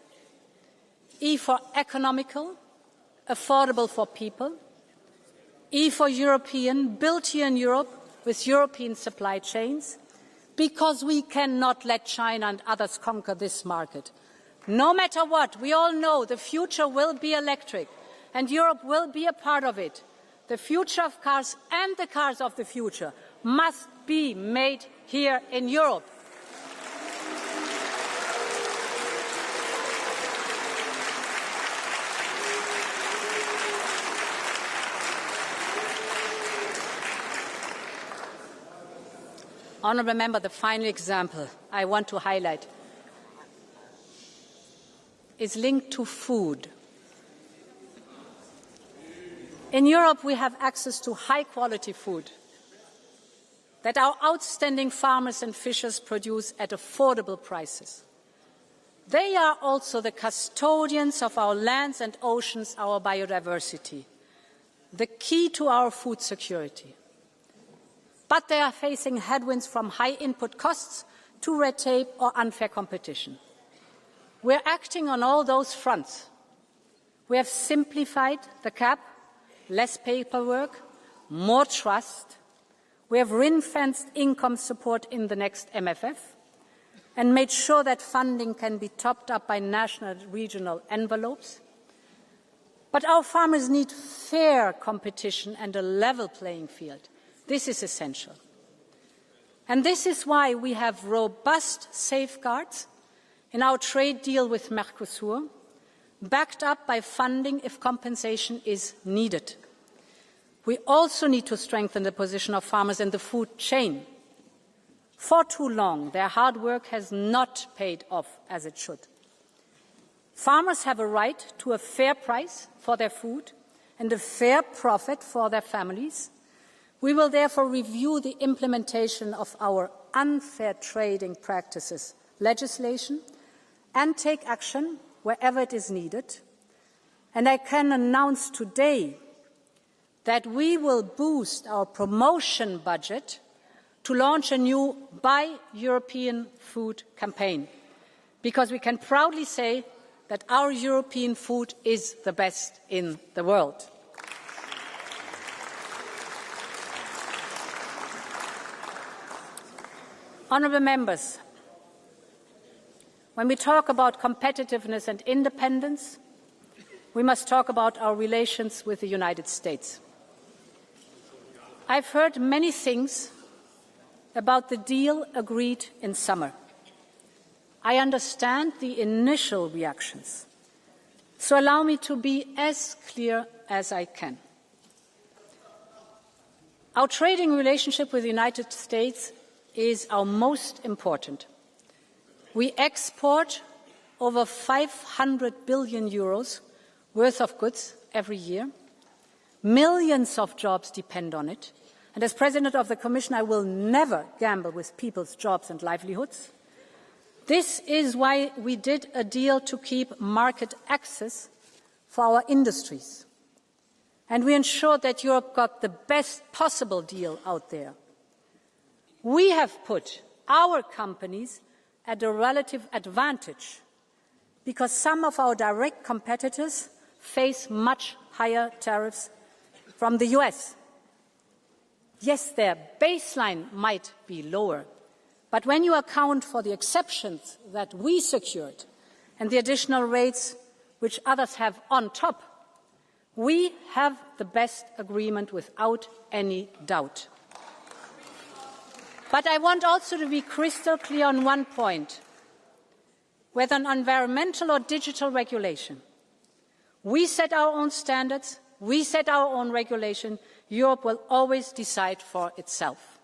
E for economical, affordable for people. E for European, built here in Europe with European supply chains, because we cannot let China and others conquer this market. No matter what, we all know the future will be electric, and Europe will be a part of it. The future of cars and the cars of the future must be made here in Europe. Honourable Member, the final example I want to highlight is linked to food. In Europe, we have access to high-quality food that our outstanding farmers and fishers produce at affordable prices. They are also the custodians of our lands and oceans, our biodiversity, the key to our food security. But they are facing headwinds from high input costs to red tape or unfair competition. We're acting on all those fronts. We have simplified the CAP, less paperwork, more trust. We have ring-fenced income support in the next MFF and made sure that funding can be topped up by national and regional envelopes. But our farmers need fair competition and a level playing field. This is essential. And this is why we have robust safeguards in our trade deal with Mercosur, backed up by funding if compensation is needed. We also need to strengthen the position of farmers in the food chain. For too long, their hard work has not paid off as it should. Farmers have a right to a fair price for their food and a fair profit for their families. We will therefore review the implementation of our unfair trading practices legislation and take action wherever it is needed. And I can announce today that we will boost our promotion budget to launch a new Buy European Food campaign, because we can proudly say that our European food is the best in the world. Honourable Members, when we talk about competitiveness and independence, we must talk about our relations with the United States. I've heard many things about the deal agreed in summer. I understand the initial reactions, so allow me to be as clear as I can. Our trading relationship with the United States is our most important. We export over 500 billion euros worth of goods every year. Millions of jobs depend on it. And as President of the Commission, I will never gamble with people's jobs and livelihoods. This is why we did a deal to keep market access for our industries. And we ensured that Europe got the best possible deal out there. We have put our companies at a relative advantage because some of our direct competitors face much higher tariffs from the US. Yes, their baseline might be lower, but when you account for the exceptions that we secured and the additional rates which others have on top, we have the best agreement without any doubt. But I want also to be crystal clear on one point. Whether on environmental or digital regulation, we set our own standards, we set our own regulation. Europe will always decide for itself.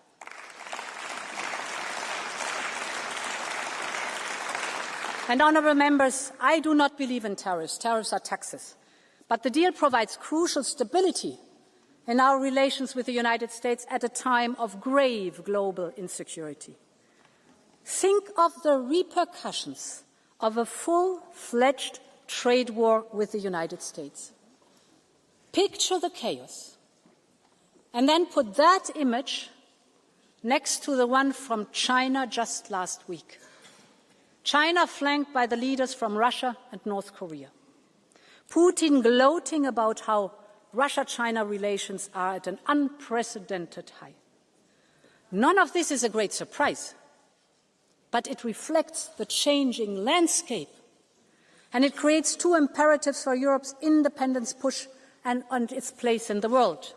And honourable members, I do not believe in tariffs. Tariffs are taxes. But the deal provides crucial stability in our relations with the United States at a time of grave global insecurity. Think of the repercussions of a full-fledged trade war with the United States. Picture the chaos, and then put that image next to the one from China just last week. China flanked by the leaders from Russia and North Korea. Putin gloating about how Russia-China relations are at an unprecedented high. None of this is a great surprise, but it reflects the changing landscape, and it creates two imperatives for Europe's independence push and its place in the world.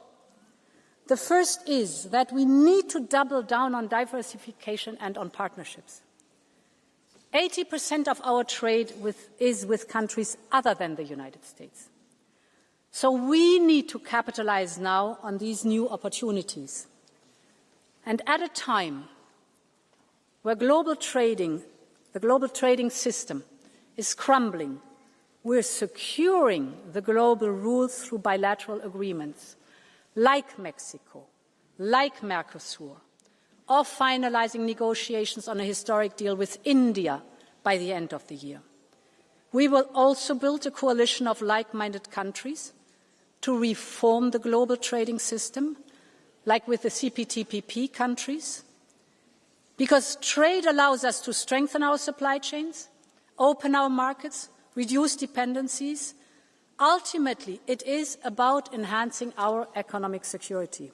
The first is that we need to double down on diversification and on partnerships. 80% of our trade is with countries other than the United States. So we need to capitalize now on these new opportunities. And at a time where the global trading system is crumbling, we're securing the global rules through bilateral agreements like Mexico, like Mercosur, or finalizing negotiations on a historic deal with India by the end of the year. We will also build a coalition of like-minded countries to reform the global trading system, like with the CPTPP countries, because trade allows us to strengthen our supply chains, open our markets, reduce dependencies. Ultimately, it is about enhancing our economic security.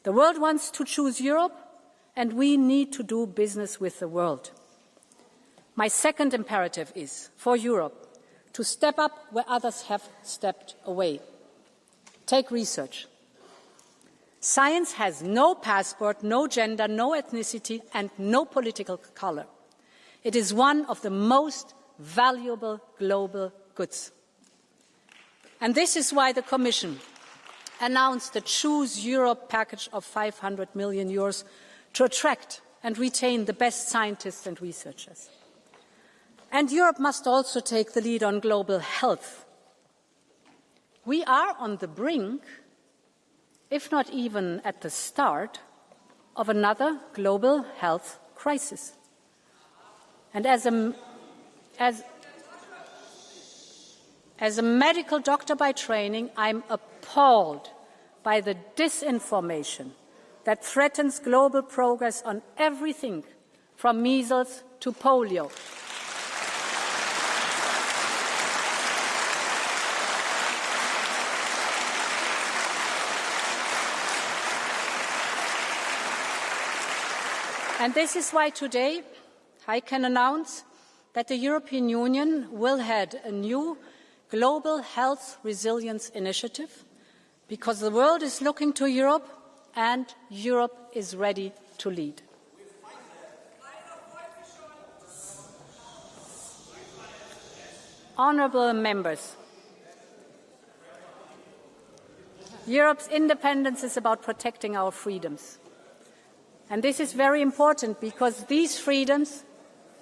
The world wants to choose Europe, and we need to do business with the world. My second imperative is for Europe to step up where others have stepped away. Take research. Science has no passport, no gender, no ethnicity, and no political color. It is one of the most valuable global goods. And this is why the Commission announced the Choose Europe package of €500 million to attract and retain the best scientists and researchers. And Europe must also take the lead on global health. We are on the brink, if not even at the start, of another global health crisis. And as a medical doctor by training, I'm appalled by the disinformation that threatens global progress on everything from measles to polio. And this is why today I can announce that the European Union will head a new global health resilience initiative, because the world is looking to Europe and Europe is ready to lead. Honourable members, Europe's independence is about protecting our freedoms. And this is very important, because these freedoms,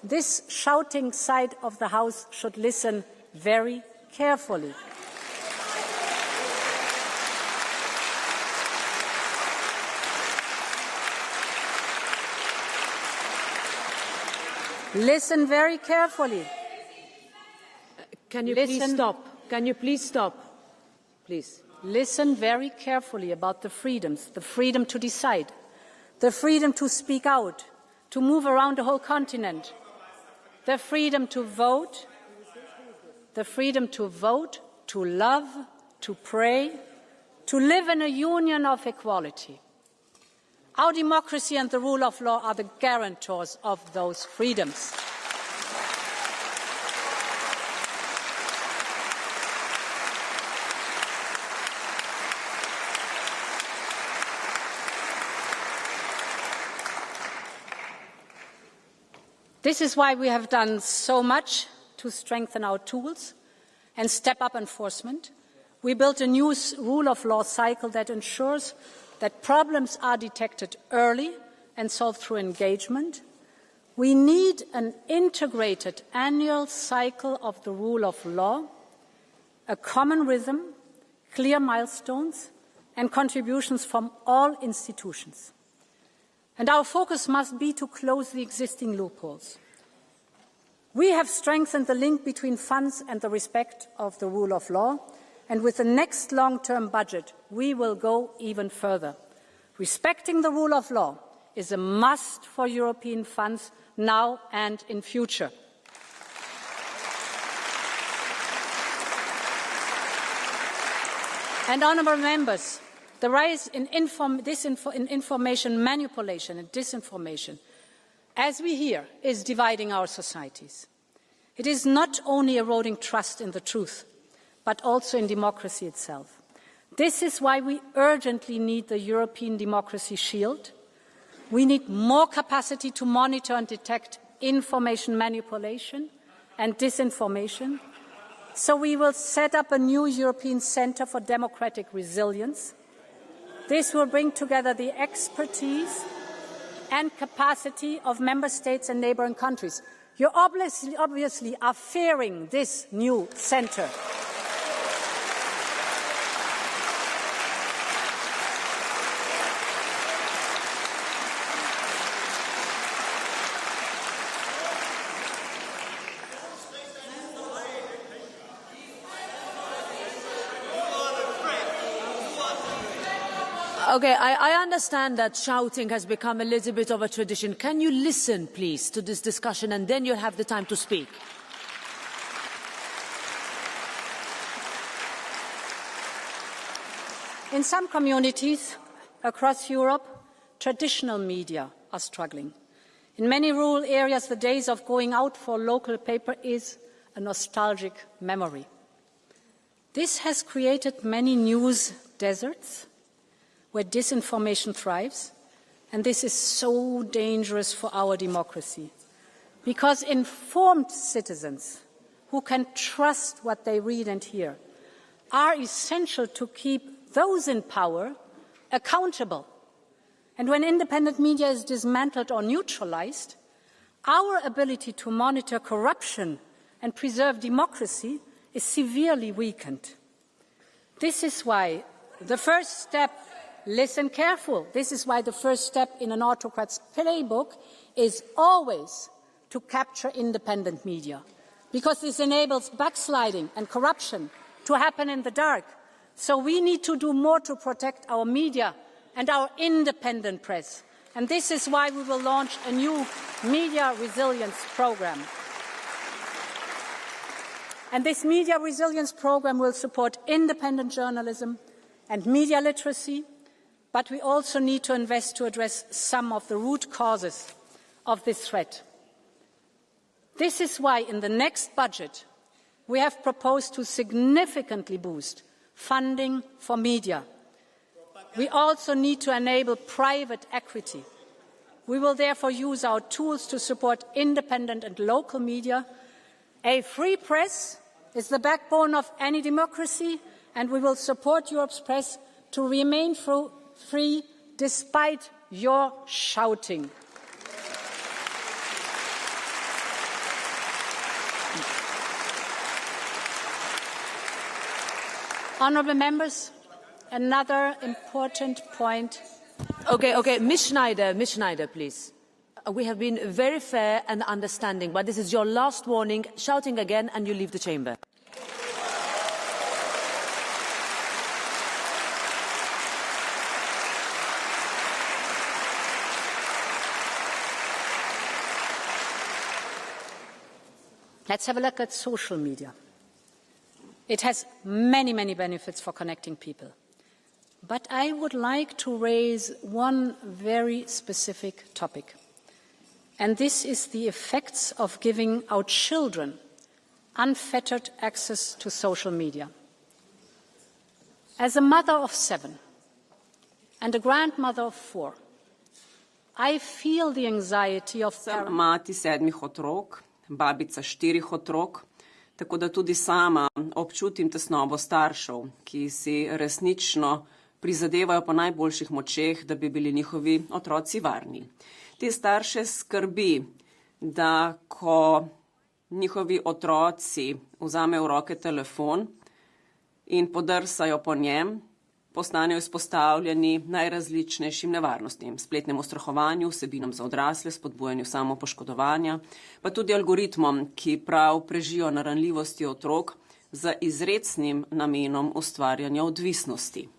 this shouting side of the House should listen very carefully. Listen very carefully. Can you please stop? Can you please stop? Please. Listen very carefully about the freedoms, the freedom to decide, the freedom to speak out, to move around the whole continent, the freedom to vote, to love, to pray, to live in a union of equality. Our democracy and the rule of law are the guarantors of those freedoms. This is why we have done so much to strengthen our tools and step up enforcement. We built a new rule of law cycle that ensures that problems are detected early and solved through engagement. We need an integrated annual cycle of the rule of law, a common rhythm, clear milestones, and contributions from all institutions. And our focus must be to close the existing loopholes. We have strengthened the link between funds and the respect of the rule of law, and with the next long-term budget, we will go even further. Respecting the rule of law is a must for European funds now and in future. And honourable members, the rise in information manipulation and disinformation, as we hear, is dividing our societies. It is not only eroding trust in the truth, but also in democracy itself. This is why we urgently need the European Democracy Shield. We need more capacity to monitor and detect information manipulation and disinformation. So we will set up a new European Centre for Democratic Resilience. This will bring together the expertise and capacity of member states and neighbouring countries. You obviously are fearing this new centre. Okay, I understand that shouting has become a little bit of a tradition. Can you listen, please, to this discussion, and then you'll have the time to speak? In some communities across Europe, traditional media are struggling. In many rural areas, the days of going out for local paper is a nostalgic memory. This has created many news deserts where disinformation thrives, and this is so dangerous for our democracy. Because informed citizens who can trust what they read and hear are essential to keep those in power accountable. And when independent media is dismantled or neutralized, our ability to monitor corruption and preserve democracy is severely weakened. This is why the first step, listen careful, this is why the first step in an autocrat's playbook is always to capture independent media, because this enables backsliding and corruption to happen in the dark. So we need to do more to protect our media and our independent press. And this is why we will launch a new media resilience program. And this media resilience program will support independent journalism and media literacy, but we also need to invest to address some of the root causes of this threat. This is why in the next budget we have proposed to significantly boost funding for media. We also need to enable private equity. We will therefore use our tools to support independent and local media. A free press is the backbone of any democracy, and we will support Europe's press to remain free despite your shouting. Honourable members, another important point. Okay, Ms. Schneider, please. We have been very fair and understanding, but this is your last warning. Shouting again and you leave the chamber. Let's have a look at social media. It has many, many benefits for connecting people. But I would like to raise one very specific topic. And this is the effects of giving our children unfettered access to social media. As a mother of 7 and a grandmother of 4, I feel the anxiety of parents. Sem mati 7 otrok, babica 4 otrok, tako da tudi sama občutim tesnobo staršev, ki si resnično prizadevajo po najboljših močeh, da bi bili njihovi otroci varni. Te starše skrbi, da ko njihovi otroci vzamejo v roke telefon in podrsajo po njem, postanejo izpostavljeni najrazličnejšim nevarnostim, spletnemu ustrahovanju, vsebinam za odrasle, spodbujanju samopoškodovanja, pa tudi algoritmom, ki prav prežijo na ranljivosti otrok z izrecnim namenom ustvarjanja odvisnosti.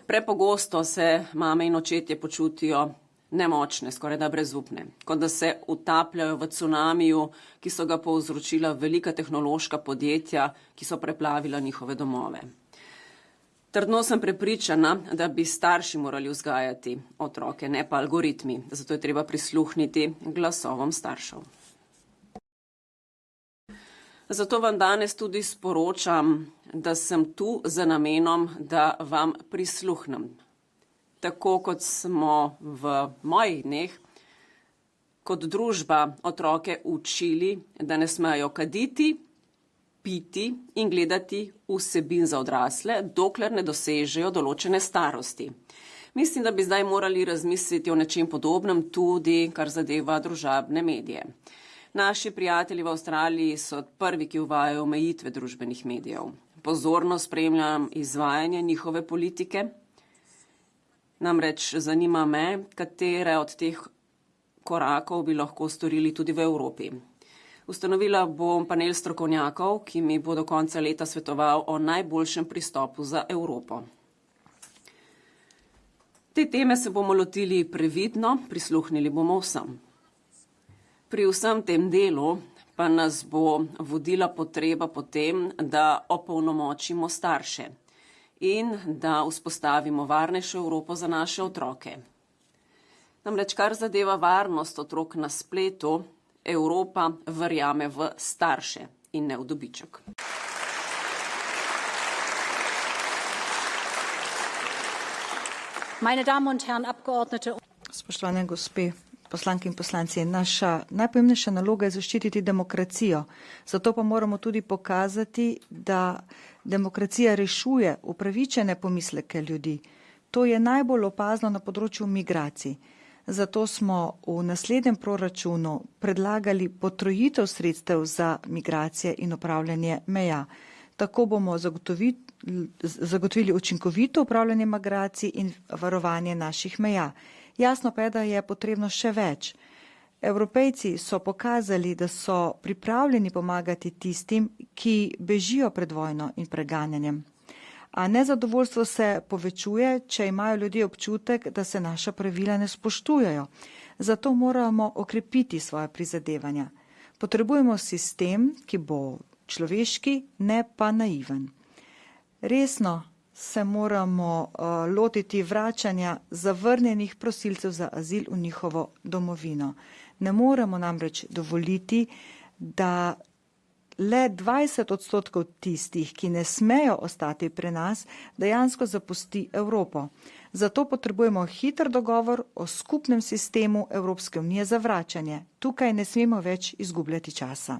Prepogosto se mame in očetje počutijo nemočne, skoraj da brezupne, kot da se utapljajo v cunamiju, ki so ga povzročila velika tehnološka podjetja, ki so preplavila njihove domove. Trdno sem prepričana, da bi starši morali vzgajati otroke, ne pa algoritmi, zato je treba prisluhniti glasovom staršev. Zato vam danes tudi sporočam, da sem tu z namenom, da vam prisluhnem. Tako kot smo v mojih dneh kot družba otroke učili, da ne smejo kaditi, piti in gledati vsebin za odrasle, dokler ne dosežejo določene starosti. Mislim, da bi zdaj morali razmisliti o nečem podobnem tudi, kar zadeva družabne medije. Naši prijatelji v Avstraliji so prvi, ki uvajajo omejitve družbenih medijev. Pozorno spremljam izvajanje njihove politike. Namreč zanima me, katere od teh korakov bi lahko storili tudi v Evropi. Ustanovila bom panel strokovnjakov, ki mi bo do konca leta svetoval o najboljšem pristopu za Evropo. Te teme se bomo lotili previdno, prisluhnili bomo vsem. Pri vsem tem delu pa nas bo vodila potreba po tem, da opolnomočimo starše in da vzpostavimo varnejšo Evropo za naše otroke. Namreč, kar zadeva varnost otrok na spletu, Evropa verjame v starše in ne v dobiček. Meine Damen und Herren Abgeordnete. Spoštovane gospe poslanke in poslanci, naša najpomembnejša naloga je zaščititi demokracijo. Zato pa moramo tudi pokazati, da demokracija rešuje upravičene pomisleke ljudi. To je najbolj opazno na področju migracij. Zato smo v naslednjem proračunu predlagali potrojitev sredstev za migracije in upravljanje meja. Tako bomo zagotovili učinkovito upravljanje migracij in varovanje naših meja. Jasno pa je, da je potrebno še več. Evropejci so pokazali, da so pripravljeni pomagati tistim, ki bežijo pred vojno in preganjanjem. A nezadovoljstvo se povečuje, če imajo ljudje občutek, da se naša pravila ne spoštujejo. Zato moramo okrepiti svoje prizadevanja. Potrebujemo sistem, ki bo človeški, ne pa naiven. Resno se moramo lotiti vračanja zavrnjenih prosilcev za azil v njihovo domovino. Ne moremo namreč dovoliti, da le 20% tistih, ki ne smejo ostati pri nas, dejansko zapusti Evropo. Zato potrebujemo hiter dogovor o skupnem sistemu Evropske unije za vračanje. Tukaj ne smemo več izgubljati časa.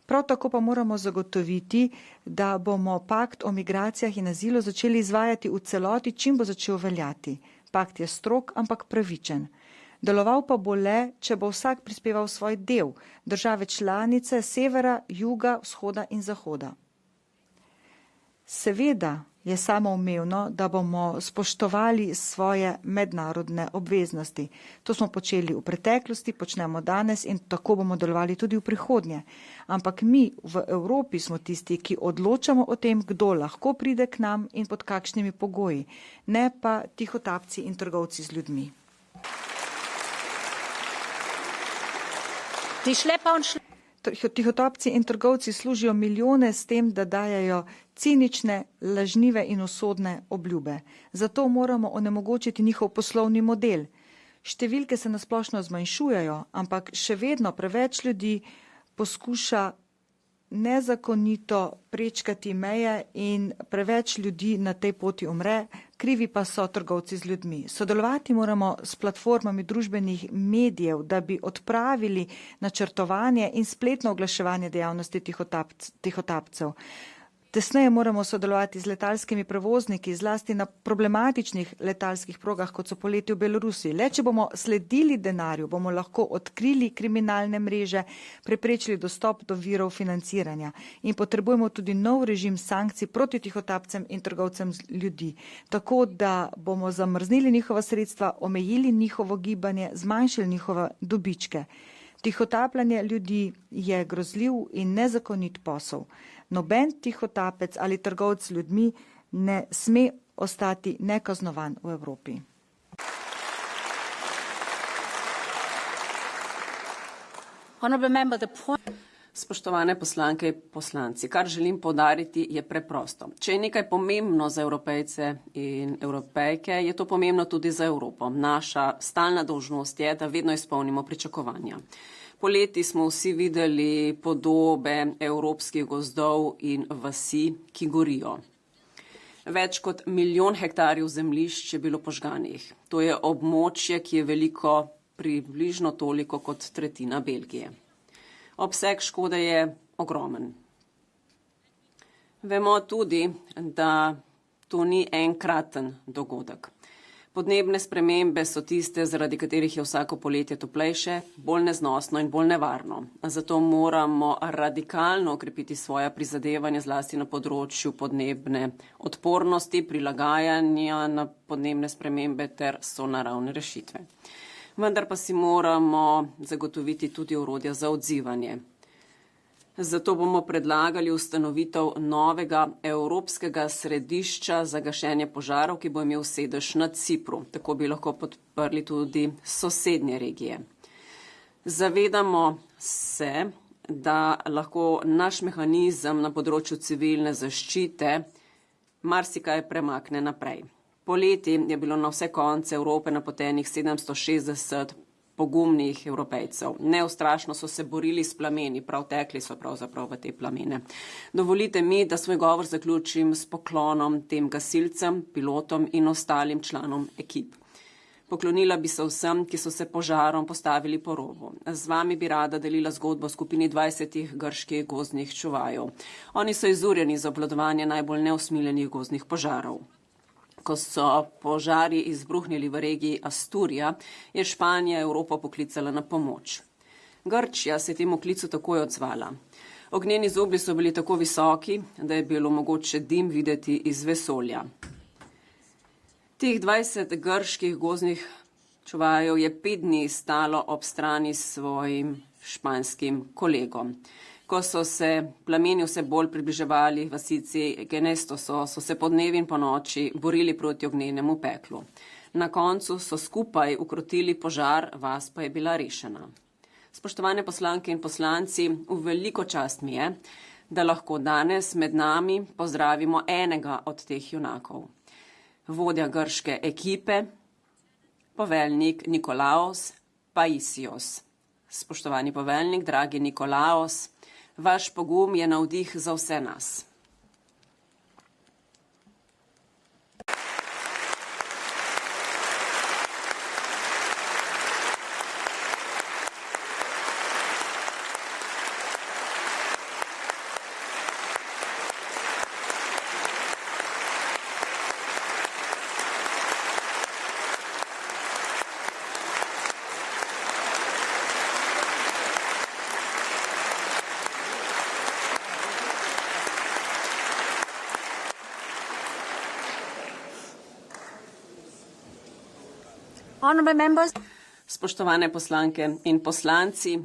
Prav tako pa moramo zagotoviti, da bomo pakt o migracijah in azilu začeli izvajati v celoti, čim bo začel veljati. Pakt je strog, ampak pravičen. Deloval pa bo le, če bo vsak prispeval svoj del, države članice severa, juga, vzhoda in zahoda. Seveda je samoumevno, da bomo spoštovali svoje mednarodne obveznosti. To smo počeli v preteklosti, počnemo danes in tako bomo delovali tudi v prihodnje. Ampak mi v Evropi smo tisti, ki odločamo o tem, kdo lahko pride k nam in pod kakšnimi pogoji, ne pa tihotapci in trgovci z ljudmi. Tihotapci in trgovci služijo milijone s tem, da dajajo cinične, lažnive in usodne obljube. Zato moramo onemogočiti njihov poslovni model. Številke se nasplošno zmanjšujejo, ampak še vedno preveč ljudi poskuša nezakonito prečkati meje in preveč ljudi na tej poti umre, krivi pa so trgovci z ljudmi. Sodelovati moramo s platformami družbenih medijev, da bi odpravili načrtovanje in spletno oglaševanje dejavnosti tihotapcev. Tesneje moramo sodelovati z letalskimi prevozniki, zlasti na problematičnih letalskih progah, kot so poleti v Belorusiji. Le če bomo sledili denarju, bomo lahko odkrili kriminalne mreže, preprečili dostop do virov financiranja in potrebujemo tudi nov režim sankcij proti tihotapcem in trgovcem ljudi, tako da bomo zamrznili njihova sredstva, omejili njihovo gibanje, zmanjšali njihove dobičke. Tihotapljanje ljudi je grozljiv in nezakonit posel. Noben tihotapec ali trgovec z ljudmi ne sme ostati nekaznovan v Evropi. Spoštovane poslanke in poslanci, kar želim poudariti je preprosto. Če je nekaj pomembno za Evropejce in Evropejke, je to pomembno tudi za Evropo. Naša stalna dolžnost je, da vedno izpolnimo pričakovanja. Poleti smo vsi videli podobe evropskih gozdov in vasi, ki gorijo. Več kot 1 milijon hektarjev zemljišč je bilo požganih. To je območje, ki je veliko približno toliko kot tretjina Belgije. Obseg škode je ogromen. Vemo tudi, da to ni enkraten dogodek. Podnebne spremembe so tiste, zaradi katerih je vsako poletje toplejše, bolj neznosno in bolj nevarno. Zato moramo radikalno okrepiti svoja prizadevanja zlasti na področju podnebne odpornosti, prilagajanja na podnebne spremembe ter sonaravne rešitve. Vendar pa si moramo zagotoviti tudi orodja za odzivanje. Zato bomo predlagali ustanovitev novega Evropskega središča za gašenje požarov, ki bo imel sedež na Cipru. Tako bi lahko podprli tudi sosednje regije. Zavedamo se, da lahko naš mehanizem na področju civilne zaščite marsikaj premakne naprej. Poleti je bilo na vse konce Evrope napotenih 760 pogumnih Evropejcev. Neustrašno so se borili s plameni, prav tekli so pravzaprav v te plamene. Dovolite mi, da svoj govor zaključim s poklonom tem gasilcem, pilotom in ostalim članom ekip. Poklonila bi se vsem, ki so se požarom postavili po robu. Z vami bi rada delila zgodbo skupini 20 grških gozdnih čuvajev. Oni so izurjeni za obvladovanje najbolj neusmiljenih gozdnih požarov. Ko so požari izbruhnili v regiji Asturija, je Španija Evropo poklicala na pomoč. Grčija se je temu klicu takoj odzvala. Ognjeni zublji so bili tako visoki, da je bilo mogoče dim videti iz vesolja. Teh 20 grških gozdnih čuvajev je 5 dni stalo ob strani s svojim španskim kolegom. Ko so se plameni vse bolj približevali vasici Genestoso, so se po dnevi in po noči borili proti ognjenemu peklu. Na koncu so skupaj ukrotili požar, vas pa je bila rešena. Spoštovane poslanke in poslanci, v veliko čast mi je, da lahko danes med nami pozdravimo enega od teh junakov. Vodja grške ekipe, poveljnik Nikolaos Paisios. Spoštovani poveljnik, dragi Nikolaos, vaš pogum je navdih za vse nas. Spoštovane poslanke in poslanci,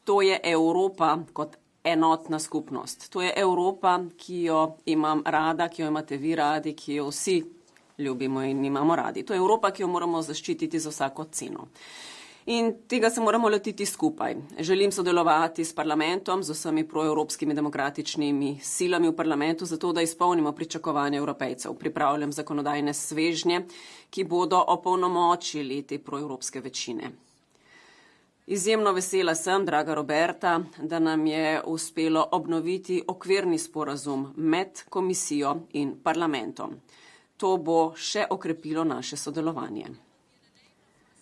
to je Evropa kot enotna skupnost. To je Evropa, ki jo imam rada, ki jo imate vi radi, ki jo vsi ljubimo in imamo radi. To je Evropa, ki jo moramo zaščititi za vsako ceno. In tega se moramo lotiti skupaj. Želim sodelovati s parlamentom, z vsemi proevropskimi demokratičnimi silami v parlamentu, zato da izpolnimo pričakovanja Evropejcev. Pripravljam zakonodajne svežnje, ki bodo opolnomočili te proevropske večine. Izjemno vesela sem, draga Roberta, da nam je uspelo obnoviti okvirni sporazum med komisijo in parlamentom. To bo še okrepilo naše sodelovanje.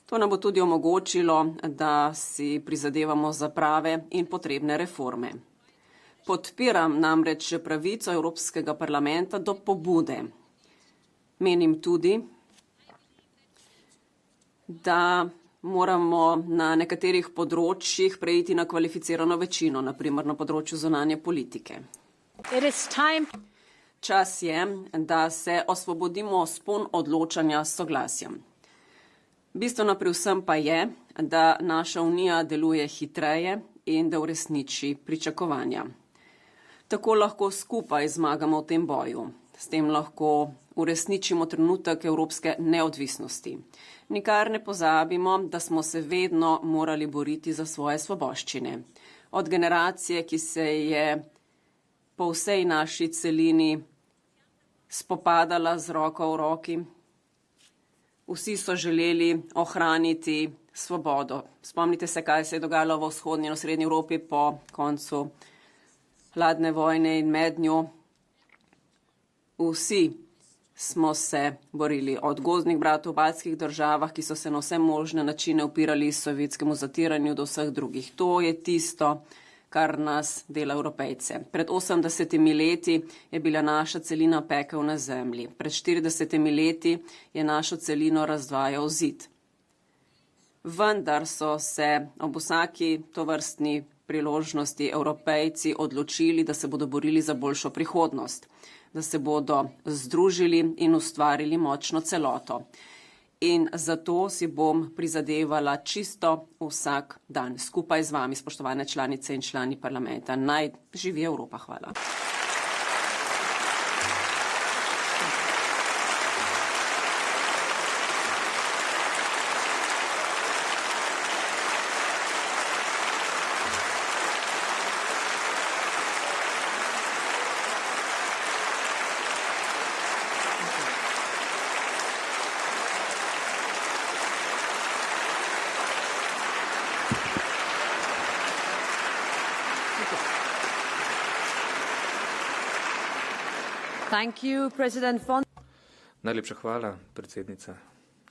To nam bo tudi omogočilo, da si prizadevamo za prave in potrebne reforme. Podpiram namreč pravico Evropskega parlamenta do pobude. Menim tudi, da moramo na nekaterih področjih preiti na kvalificirano večino, naprimer na področju zunanje politike. Čas je, da se osvobodimo spon odločanja s soglasjem. Bistveno pri vsem pa je, da naša unija deluje hitreje in da uresniči pričakovanja. Tako lahko skupaj zmagamo v tem boju. S tem lahko uresničimo trenutek evropske neodvisnosti. Nikar ne pozabimo, da smo se vedno morali boriti za svoje svoboščine. Od generacije, ki se je po vsej naši celini spopadala z roko v roki, vsi so želeli ohraniti svobodo. Spomnite se, kaj se je dogajalo v vzhodnji in srednji Evropi po koncu hladne vojne in med njo. Vsi smo se borili od gozdnih bratov v baltskih državah, ki so se na vse možne načine upirali sovjetskemu zatiranju do vseh drugih. To je tisto, kar nas dela Evropejce. Pred 80 leti je bila naša celina pekel na zemlji. Pred 40 leti je našo celino razdvajal zid. Vendar so se ob vsaki tovrstni priložnosti Evropejci odločili, da se bodo borili za boljšo prihodnost, da se bodo združili in ustvarili močno celoto. In zato si bom prizadevala čisto vsak dan skupaj z vami, spoštovane članice in člani parlamenta. Naj živi Evropa. Hvala. Thank you, President von. Najlepša hvala, predsednica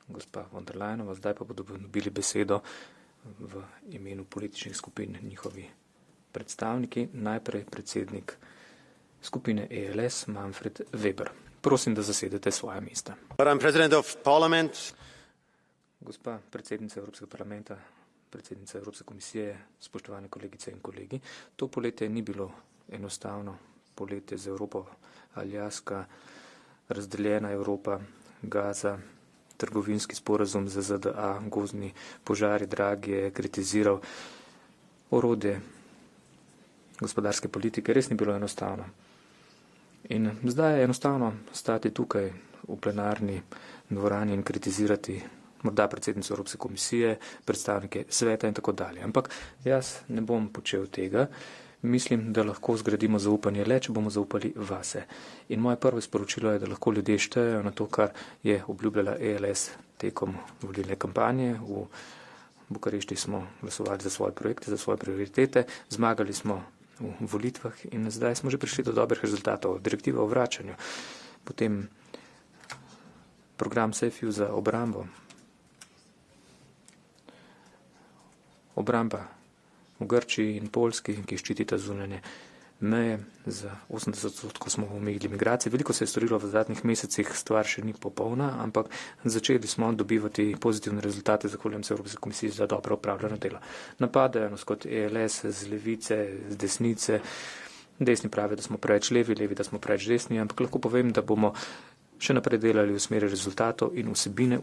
gospa von der Leyenova. Zdaj pa bodo dobili besedo v imenu političnih skupin njihovi predstavniki. Najprej predsednik skupine ELS Manfred Weber. Prosim, da zasedete svoja mesta. Gospa predsednica Evropskega parlamenta, predsednica Evropske komisije, spoštovane kolegice in kolegi. To poletje ni bilo enostavno poletje z Evropo. Aljaska, razdeljena Evropa, Gaza, trgovinski sporazum z ZDA, gozdni požari, Dragi je kritiziral orodje gospodarske politike. Res ni bilo enostavno. In zdaj je enostavno stati tukaj v plenarni dvorani in kritizirati morda predsednico Evropske komisije, predstavnike sveta in tako dalje. Ampak jaz ne bom počel tega. Mislim, da lahko zgradimo zaupanje le, če bomo zaupali vase. In moje prvo sporočilo je, da lahko ljudje štejejo na to, kar je obljubljala ELS tekom volilne kampanje. V Bukarešti smo glasovali za svoje projekte, za svoje prioritete, zmagali smo v volitvah in zdaj smo že prišli do dobrih rezultatov. Direktiva o vračanju, potem program SEFIU za obrambo, obramba v Grčiji in Poljski, ki ščitita zunanje meje. Za 80% smo omejili migracije. Veliko se je storilo v zadnjih mesecih, stvar še ni popolna, ampak začeli smo dobivati pozitivne rezultate, zahvaljujem se Evropske komisije za dobro opravljeno delo. Napadajo nas kot ELS z levice, z desnice. Desni pravijo, da smo preveč levi, levi, da smo preveč desni, ampak lahko povem, da bomo še naprej delali v smeri rezultatov in vsebine